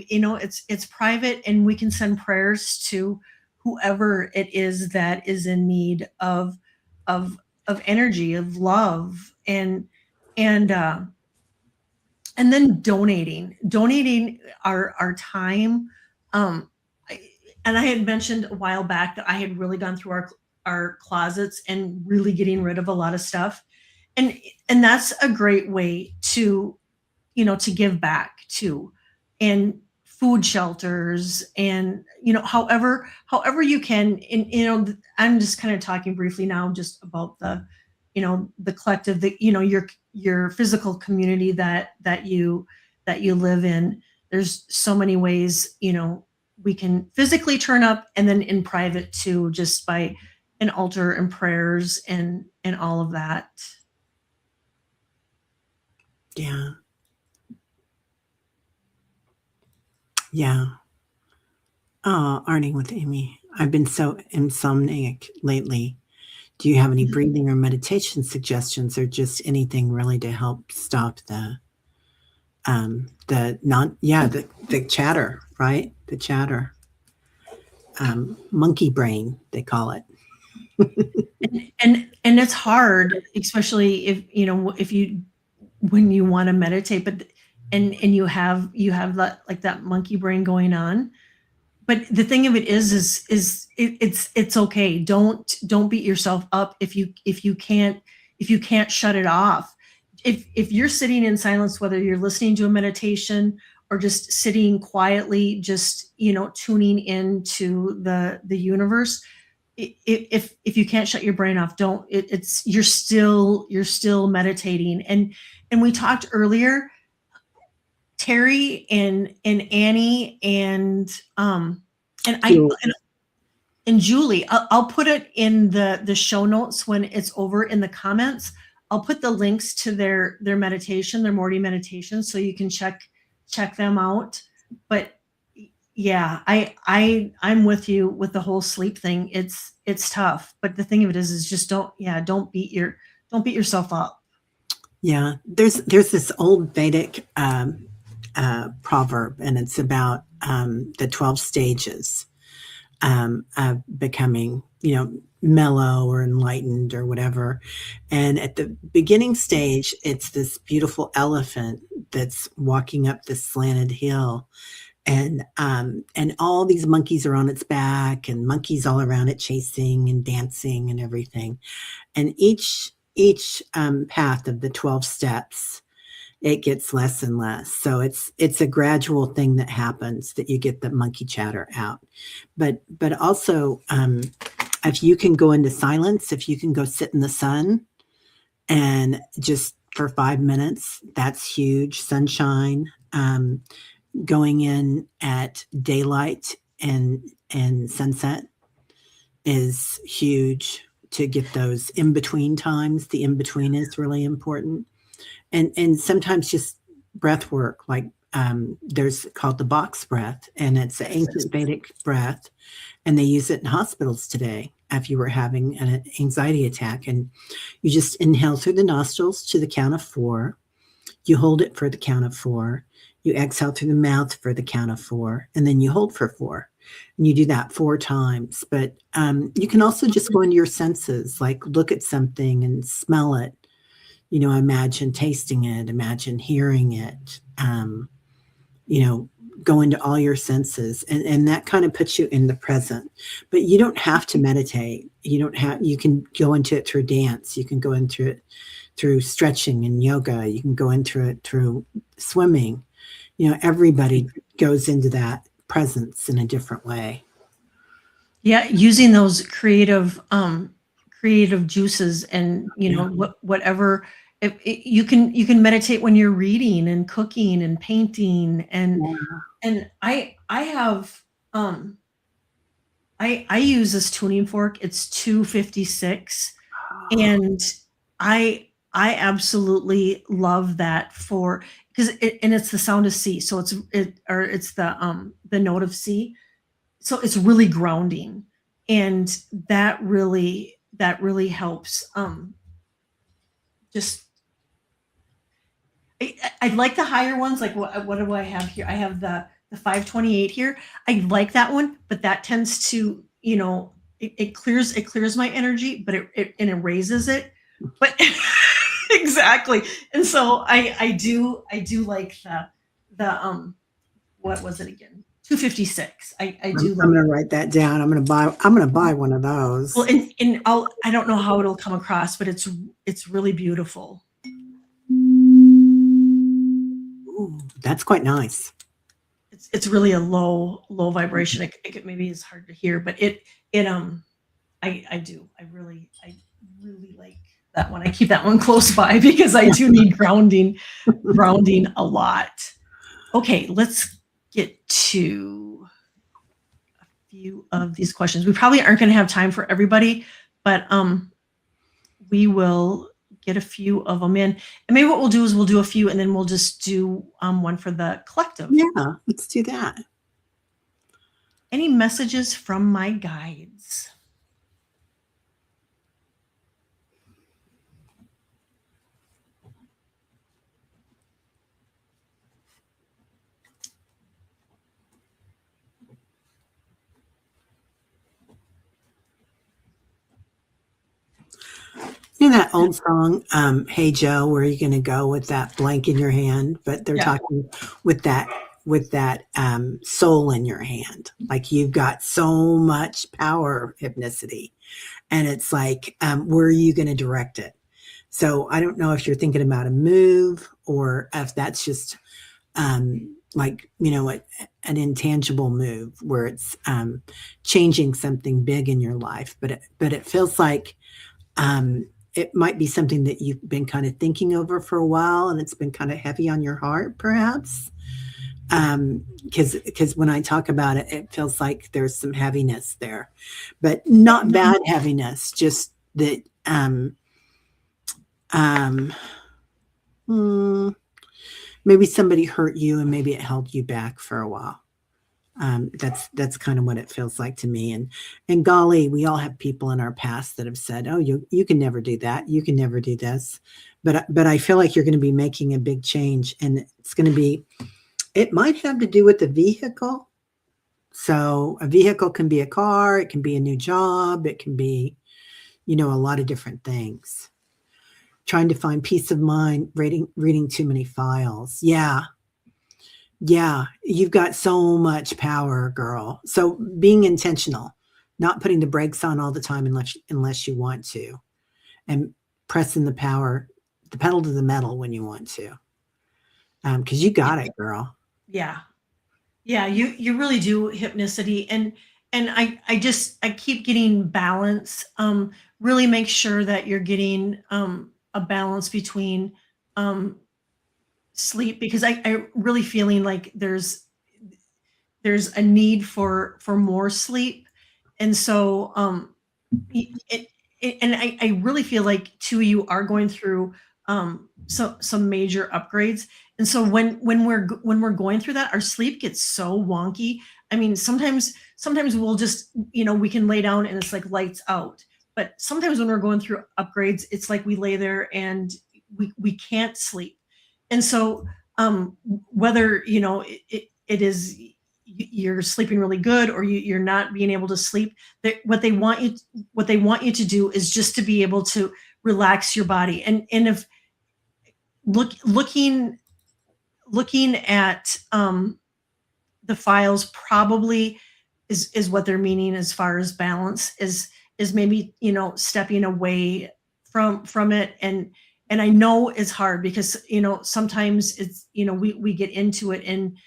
It's private, and we can send prayers to whoever it is that is in need of energy, of love, and then donating our time. And I had mentioned a while back that I had really gone through our closets and really getting rid of a lot of stuff, and that's a great way to give back to, and food shelters, and however you can. And I'm just kind of talking briefly now just about the collective, that your physical community that you live in. There's so many ways we can physically turn up, and then in private too, just by an altar and prayers and all of that.
Yeah. Yeah. Oh, Arnie with Amy. I've been so insomniac lately. Do you have any breathing or meditation suggestions, or just anything really to help stop the chatter, right? The chatter. Monkey brain, they call it.
and it's hard, especially if when you want to meditate, but and you have that, like, that monkey brain going on. But the thing of it is it's okay. Don't beat yourself up if you can't shut it off. If you're sitting in silence, whether you're listening to a meditation or just sitting quietly, just tuning into the universe, if you can't shut your brain off, don't. You're still meditating. And we talked earlier, Terry and Annie and I. And Julie, I'll put it in the show notes when it's over in the comments. I'll put the links to their meditation, their morning meditation, so you can check them out. But yeah, I'm with you with the whole sleep thing. It's tough, but the thing of it is just don't beat yourself up.
Yeah, there's this old Vedic proverb, and it's about the 12 stages of becoming, mellow or enlightened or whatever. And at the beginning stage, it's this beautiful elephant that's walking up this slanted hill, and all these monkeys are on its back, and monkeys all around it chasing and dancing and everything. And each path of the 12 steps, it gets less and less. So it's a gradual thing that happens, that you get the monkey chatter out. But also, if you can go into silence, if you can go sit in the sun and just for 5 minutes, that's huge. Sunshine, going in at daylight and sunset is huge to get those in between times. The in between is really important. And sometimes just breath work, like there's called the box breath, and it's an ancient Vedic breath, and they use it in hospitals today if you were having an anxiety attack. And you just inhale through the nostrils to the count of 4. You hold it for the count of 4. You exhale through the mouth for the count of 4, and then you hold for 4. And you do that 4 times. But you can also just go into your senses, like look at something and smell it. Imagine tasting it, imagine hearing it, go into all your senses, and that kind of puts you in the present. But you don't have to meditate. You can go into it through dance. You can go into it through stretching and yoga. You can go into it through swimming. Everybody goes into that presence in a different way.
Yeah, using those creative juices, and whatever. You can meditate when you're reading and cooking and painting, and I have I use this tuning fork. It's 256, and I absolutely love that because it's the sound of C, so it's the note of C, so it's really grounding, and that really helps. Just I like the higher ones. Like what do I have here? I have the 528 here. I like that one, but that tends to, it clears my energy, but it raises it. But exactly. And so I do like the what was it again? 256. I do.
I'm going to write that down. I'm going to buy one of those.
Well, and I don't know how it'll come across, but it's really beautiful.
Ooh, that's quite nice.
It's really a low vibration. It maybe is hard to hear, but I really like that one. I keep that one close by because I do need grounding a lot. Okay, let's get to a few of these questions. We probably aren't going to have time for everybody, but we will get a few of them in. And maybe what we'll do is we'll do a few, and then we'll just do one for the collective.
Yeah, let's do that.
Any messages from my guides?
That old song, Hey Joe, where are you going to go with that blank in your hand? But they're talking with that soul in your hand. Like you've got so much power, hypnicity. And it's like, where are you going to direct it? So I don't know if you're thinking about a move, or if that's just like, an intangible move where it's changing something big in your life. But it feels like it might be something that you've been kind of thinking over for a while, and it's been kind of heavy on your heart, perhaps. Because when I talk about it, it feels like there's some heaviness there, but not bad heaviness, just that um, maybe somebody hurt you and maybe it held you back for a while. That's kind of what it feels like to me. And golly, we all have people in our past that have said, "Oh, you can never do that. You can never do this." But I feel like you're going to be making a big change, and it's going to be. It might have to do with the vehicle. So a vehicle can be a car. It can be a new job. It can be, a lot of different things. Trying to find peace of mind, reading too many files. Yeah. Yeah, you've got so much power, girl. So being intentional, not putting the brakes on all the time unless you want to, and pressing the pedal to the metal when you want to, because you got it, girl.
Yeah. Yeah, you really do, Hypnicity. And I keep getting balance. Really make sure that you're getting a balance between sleep, because I really feeling like there's a need for more sleep. And so and I really feel like two of you are going through some major upgrades. And so when we're going through that, our sleep gets so wonky. I mean, sometimes we'll just, we can lay down and it's like lights out. But sometimes when we're going through upgrades, it's like we lay there and we can't sleep. And so whether it is you're sleeping really good or you're not being able to sleep, what they want you to do is just to be able to relax your body. And if looking at the files probably is what they're meaning as far as balance is maybe stepping away from it. And I know it's hard because sometimes it's we get into it and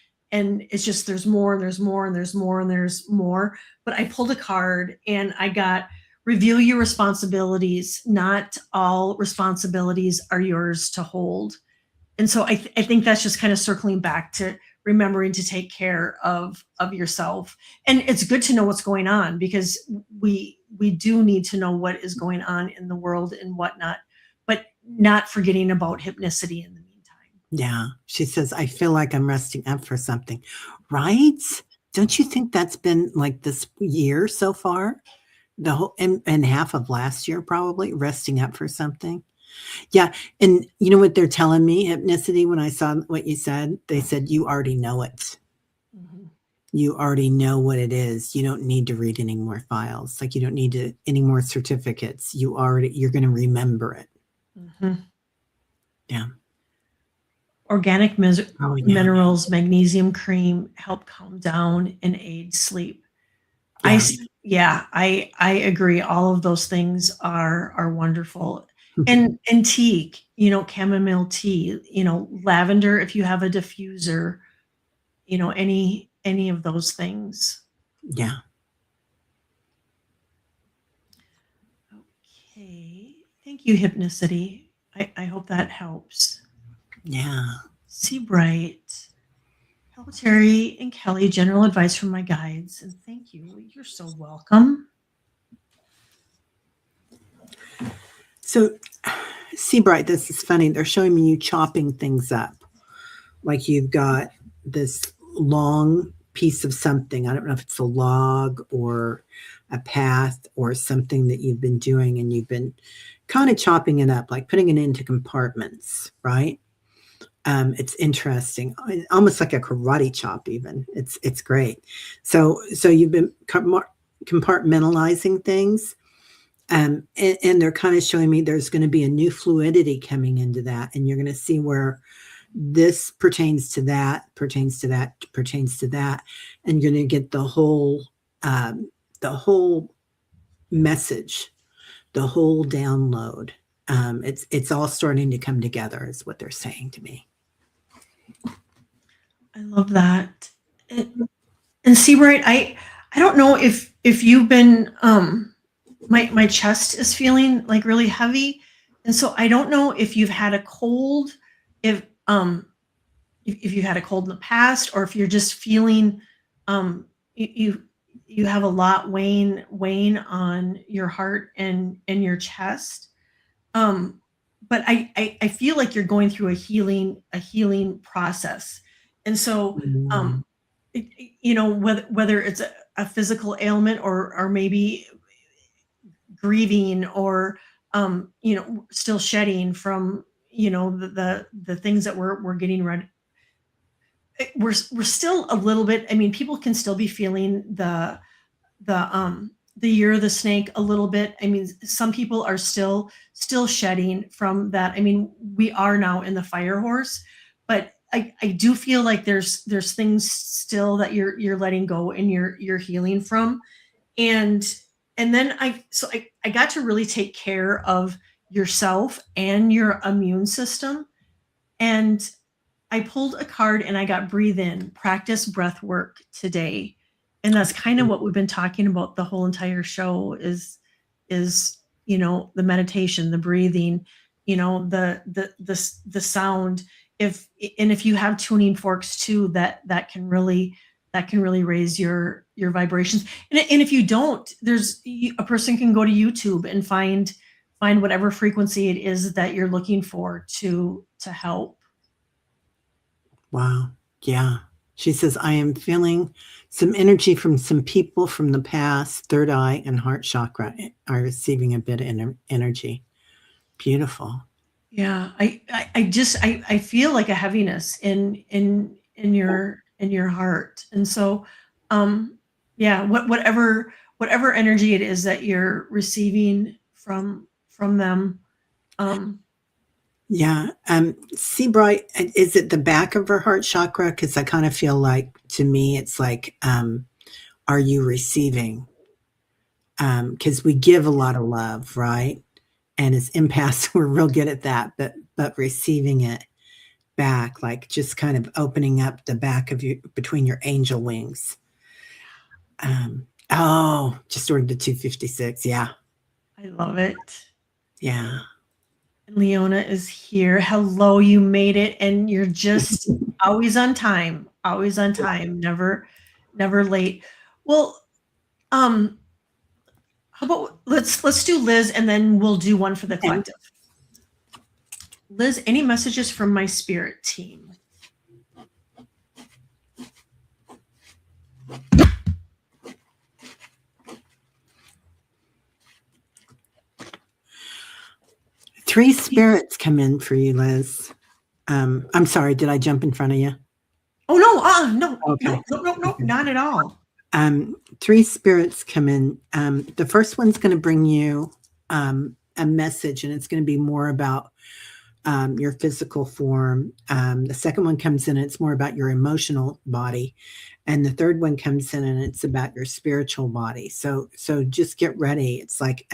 it's just there's more and there's more and there's more and there's more. But I pulled a card and I got, review your responsibilities. Not all responsibilities are yours to hold. And so I think that's just kind of circling back to remembering to take care of yourself. And it's good to know what's going on, because we do need to know what is going on in the world and whatnot, but not forgetting about Hypnicity in the meantime.
Yeah, she says, I feel like I'm resting up for something, right? Don't you think that's been like this year so far? The whole and half of last year, probably resting up for something. Yeah. And you know what they're telling me, Hypnicity, when I saw what you said? They said, you already know it.
Mm-hmm.
You already know what it is. You don't need to read any more files. Like you don't need any more certificates. You're going to remember it.
Mm-hmm.
Yeah.
Organic minerals, magnesium cream help calm down and aid sleep.
Yeah.
I agree. All of those things are wonderful. And tea, chamomile tea, lavender, if you have a diffuser, any of those things.
Yeah.
Okay. Thank you, Hypnicity. I hope that helps.
Yeah.
Seabright. Hello, Terry and Kelly. General advice from my guides. And thank you. You're so welcome.
So, Seabright, this is funny. They're showing me you chopping things up. Like you've got this long piece of something. I don't know if it's a log or a path or something that you've been doing, and you've been kind of chopping it up, like putting it into compartmentals, right? It's interesting, almost like a karate chop. Even it's great. So you've been compartmentalizing things, and they're kind of showing me there's going to be a new fluidity coming into that, and you're going to see where this pertains to that, pertains to that, pertains to that, and you're going to get the whole message, the whole download. It's all starting to come together, is what they're saying to me.
I love that. And Seabright, I don't know if you've been my chest is feeling like really heavy, and so I don't know if you've had a cold, if if you had a cold in the past, or if you're just feeling you have a lot weighing on your heart and your chest. Um, but I feel like you're going through a healing process, and so
Mm.
whether it's a physical ailment, or maybe grieving, or still shedding from the things that we're getting ready. We're still a little bit. I mean, people can still be feeling the year of the snake a little bit. I mean, some people are still shedding from that. I mean, we are now in the fire horse, but I do feel like there's things still that you're letting go and you're healing from. And and then I got to really take care of yourself and your immune system. And I pulled a card and I got breathe in, practice breath work today. And that's kind of what we've been talking about the whole entire show is the meditation, the breathing, the sound. If you have tuning forks too, that can really raise your vibrations. And if you don't, a person can go to YouTube and find whatever frequency it is that you're looking for to help.
Wow. Yeah. She says, I am feeling some energy from some people from the past. Third eye and heart chakra are receiving a bit of energy. Beautiful.
Yeah, I feel like a heaviness in your heart. And so yeah, whatever energy it is that you're receiving from them. um
Yeah. See, Bright, is it the back of her heart chakra? Because I kind of feel like, to me, it's like, are you receiving? Because we give a lot of love, right? And as empaths, we're real good at that, but receiving it back, like just kind of opening up the back of you between your angel wings. Oh, just ordered the 256. Yeah.
I love it.
Yeah.
Leona is here. Hello, you made it, and you're just always on time. Always on time. Never late. Well, um, how about let's do Liz, and then we'll do one for the collective. Liz, any messages from my spirit team?
Three spirits come in for you, Liz. I'm sorry, did I jump in front of you?
Oh no, no,
Okay.
no, not at all.
Three spirits come in. The first one's going to bring you a message, and it's going to be more about your physical form. The second one comes in, and it's more about your emotional body. And the third one comes in, and it's about your spiritual body. So just get ready. It's like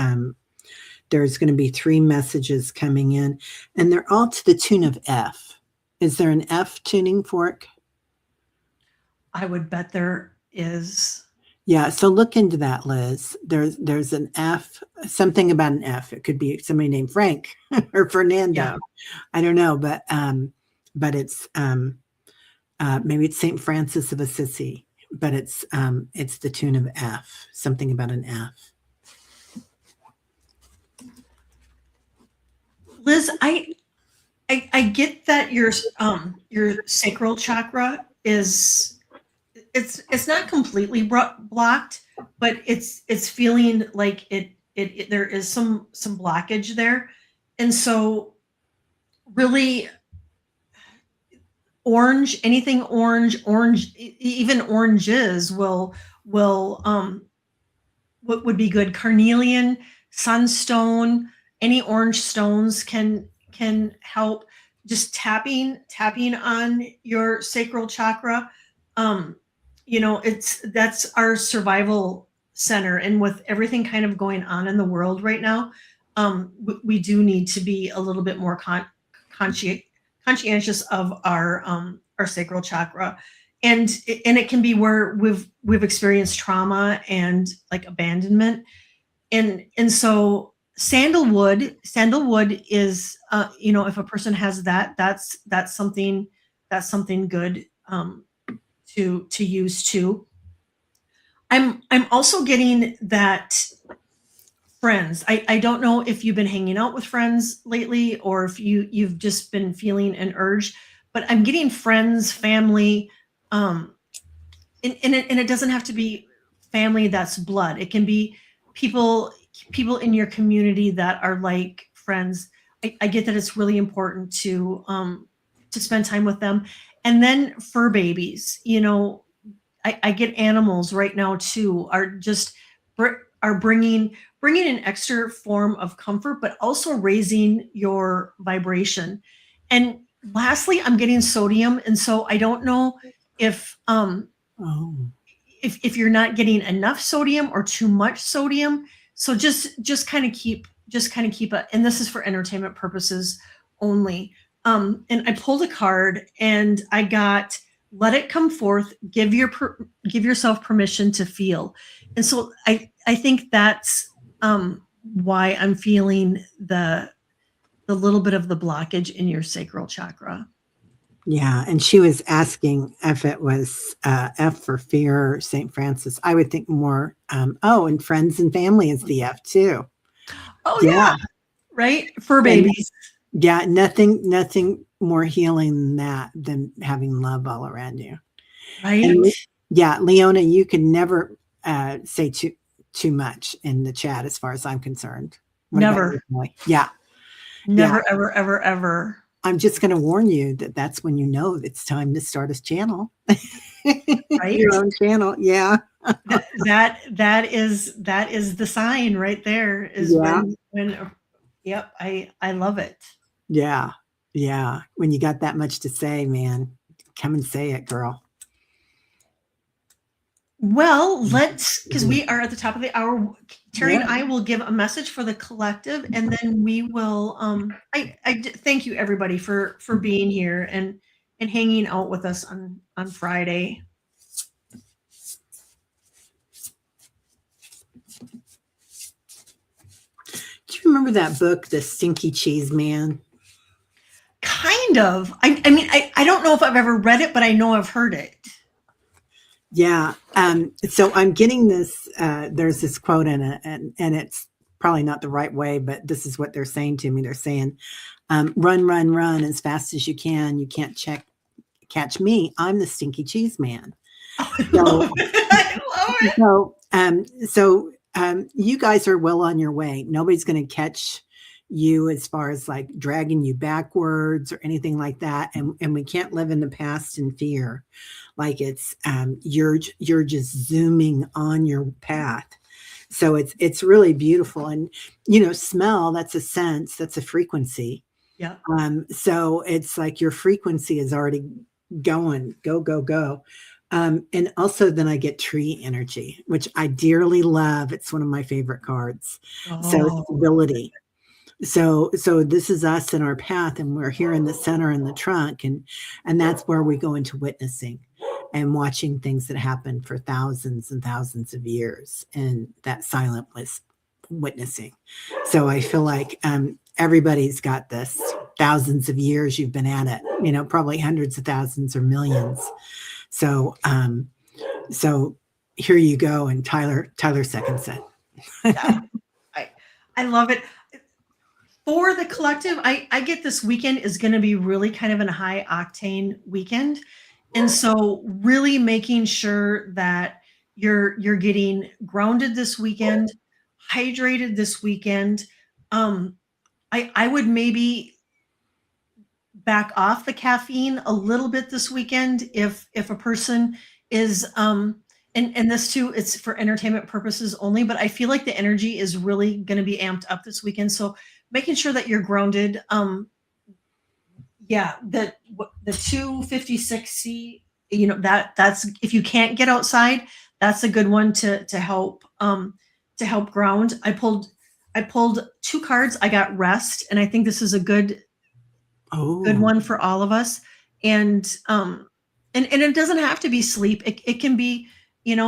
there's going to be three messages coming in, and they're all to the tune of F. Is there an F tuning fork?
I would bet there is.
Yeah, so look into that, Liz. There's an F, something about an F. It could be somebody named Frank or Fernando.
Yeah.
I don't know, but it's maybe it's Saint Francis of Assisi, but it's the tune of F, something about an F.
Liz, I get that your sacral chakra is it's not completely blocked, but it's feeling like it there is some blockage there. And so really anything orange, even oranges will what would be good. Carnelian, sunstone, any orange stones can help. Just tapping on your sacral chakra. That's our survival center, and with everything kind of going on in the world right now, we do need to be a little bit more conscientious of our sacral chakra. And it can be where we've experienced trauma and like abandonment. And so sandalwood is if a person has that's something that's something good to use too. I'm also getting that friends. I don't know if you've been hanging out with friends lately or if you've just been feeling an urge, but I'm getting friends, family, um, and it doesn't have to be family that's blood. It can be people people in your community that are like friends. I get that it's really important to spend time with them. And then fur babies, I get animals right now too are just are bringing an extra form of comfort, but also raising your vibration. And lastly, I'm getting sodium, and so I don't know if
Oh,
if you're not getting enough sodium or too much sodium. So just kind of keep it. And this is for entertainment purposes only. And I pulled a card and I got let it come forth. Give yourself permission to feel. And so I think that's why I'm feeling the little bit of the blockage in your sacral chakra.
yeah. And she was asking if it was F for fear or St. Francis. I would think more, and friends and family is the F too.
Oh
Yeah.
yeah, right. Fur
And
babies,
yeah, nothing more healing than that, than having love all around you.
right?
And yeah, Leona, you can never say too much in the chat as far as I'm concerned. What about
Never.
your family? Yeah.
Never, ever, ever, ever.
I'm just going to warn you that that's when you know it's time to start a channel.
Right?
Your own channel. Yeah.
That is the sign right there. Is
Yeah.
when yep, I love it.
Yeah. Yeah. When you got that much to say, man, come and say it, girl.
Well, because we are at the top of the hour. Terry and
Yeah.
I will give a message for the collective, and then we will. Thank you everybody for being here and hanging out with us on Friday.
Do you remember that book, The Stinky Cheese Man?
Kind of. I mean, I don't know if I've ever read it, but I know I've heard it.
Yeah. So I'm getting this, there's this quote in it, and it's probably not the right way, but this is what they're saying to me. They're saying, run, run, run as fast as you can. You can't catch me. I'm the stinky cheese man.
I love it.
So you guys are well on your way. Nobody's going to catch you as far as like dragging you backwards or anything like that. And we can't live in the past in fear. Like it's you're just zooming on your path. So it's really beautiful. And smell, that's a sense, that's a frequency.
Yeah.
So it's like your frequency is already going, go, go, go. And also then I get tree energy, which I dearly love. It's one of my favorite cards. So stability. So this is us in our path, and we're here in the center in the trunk, and that's where we go into witnessing and watching things that happen for thousands and thousands of years, and that silent witnessing. So I feel like everybody's got this thousands of years you've been at it, probably hundreds of thousands or millions. So here you go, and Tyler seconds it.
Yeah. I love it. For the collective, I get this weekend is going to be really kind of a high octane weekend. And so really making sure that you're getting grounded this weekend, hydrated this weekend. I would maybe back off the caffeine a little bit this weekend if a person is and this too, it's for entertainment purposes only, but I feel like the energy is really going to be amped up this weekend. So making sure that you're grounded. Yeah, the 256C, that's if you can't get outside, that's a good one to help ground. I pulled 2 cards. I got rest, and I think this is a good one for all of us. And it doesn't have to be sleep. It can be,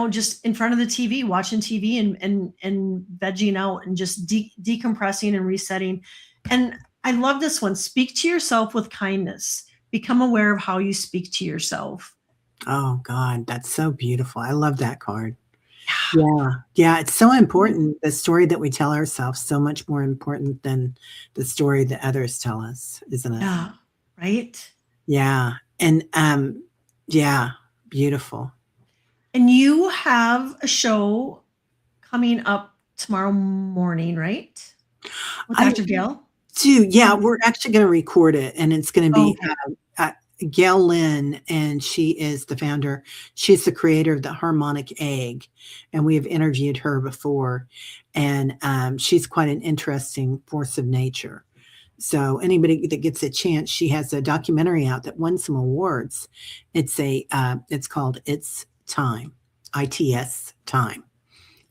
just in front of the TV, watching TV and vegging out and just decompressing and resetting. And I love this one. Speak to yourself with kindness, become aware of how you speak to yourself.
Oh God, that's so beautiful. I love that card. Yeah. Yeah. It's so important. The story that we tell ourselves, so much more important than the story that others tell us, isn't it?
Yeah, right.
Yeah. And yeah, beautiful.
And you have a show coming up tomorrow morning, right? With
I
Dr. Gail?
do. Yeah, we're actually going to record it, and it's going to be
Okay.
Gail Lynn, and she is the founder. She's the creator of the Harmonic Egg, and we have interviewed her before, and she's quite an interesting force of nature. So anybody that gets a chance, she has a documentary out that won some awards. It's called It's Time, ITS Time.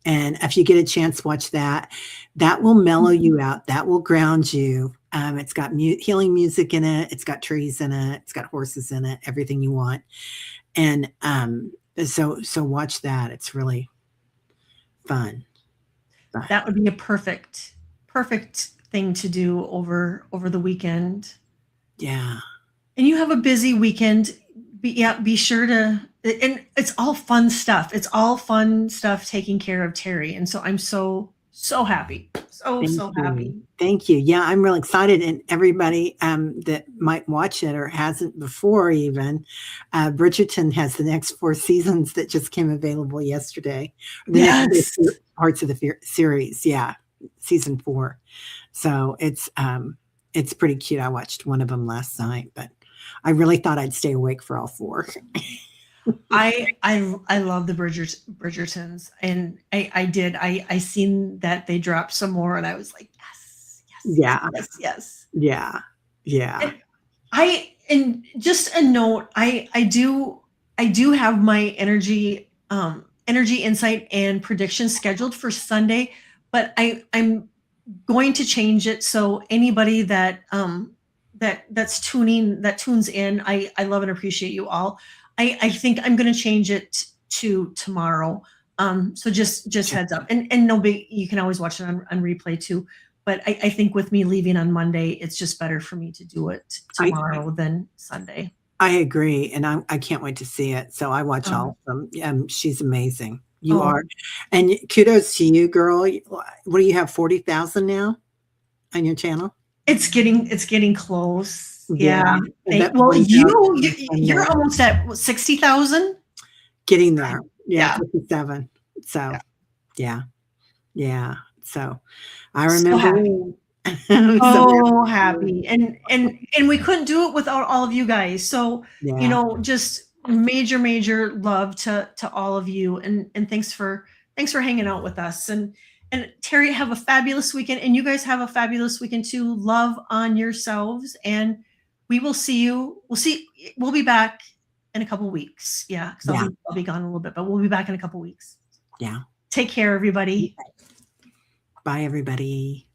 And if you get a chance, watch that. That will mellow you out. That will ground you. It's got healing music in it. It's got trees in it. It's got horses in it. Everything you want. And so watch that. It's really fun.
That would be a perfect thing to do over the weekend.
Yeah.
And you have a busy weekend. Be sure to, and it's all fun stuff. It's all fun stuff taking care of Terry. And so I'm so happy. So happy.
Thank you. Yeah, I'm real excited. And everybody that might watch it or hasn't before even, Bridgerton has the next 4 seasons that just came available yesterday. The next parts of the series. Yeah, season 4. So it's pretty cute. I watched one of them last night, but I really thought I'd stay awake for all 4.
I love the Bridgertons, and I did. I seen that they dropped some more, and I was like, yes.
Yeah.
And just a note, I do have my energy insight and prediction scheduled for Sunday, but I'm going to change it so anybody that tunes in, I love and appreciate you all. I think I'm going to change it to tomorrow. So just heads up, and no big, you can always watch it on replay too. But I think with me leaving on Monday, it's just better for me to do it tomorrow than Sunday.
I agree. And I can't wait to see it. So I watch all of them. She's amazing. You are. And kudos to you, girl. What do you have? 40,000 now on your channel?
It's getting close. Yeah.
Well,
you're almost at 60,000.
Getting there. Yeah. 57. So yeah. So I remember.
So happy. And we couldn't do it without all of you guys. So, just major love to all of you, and thanks for hanging out with us. And Terry, have a fabulous weekend, and you guys have a fabulous weekend too. Love on yourselves, and we will see you. We'll be back in a couple weeks. Yeah. Because I'll be gone a little bit, but we'll be back in a couple weeks.
Yeah.
Take care, everybody.
Bye, everybody.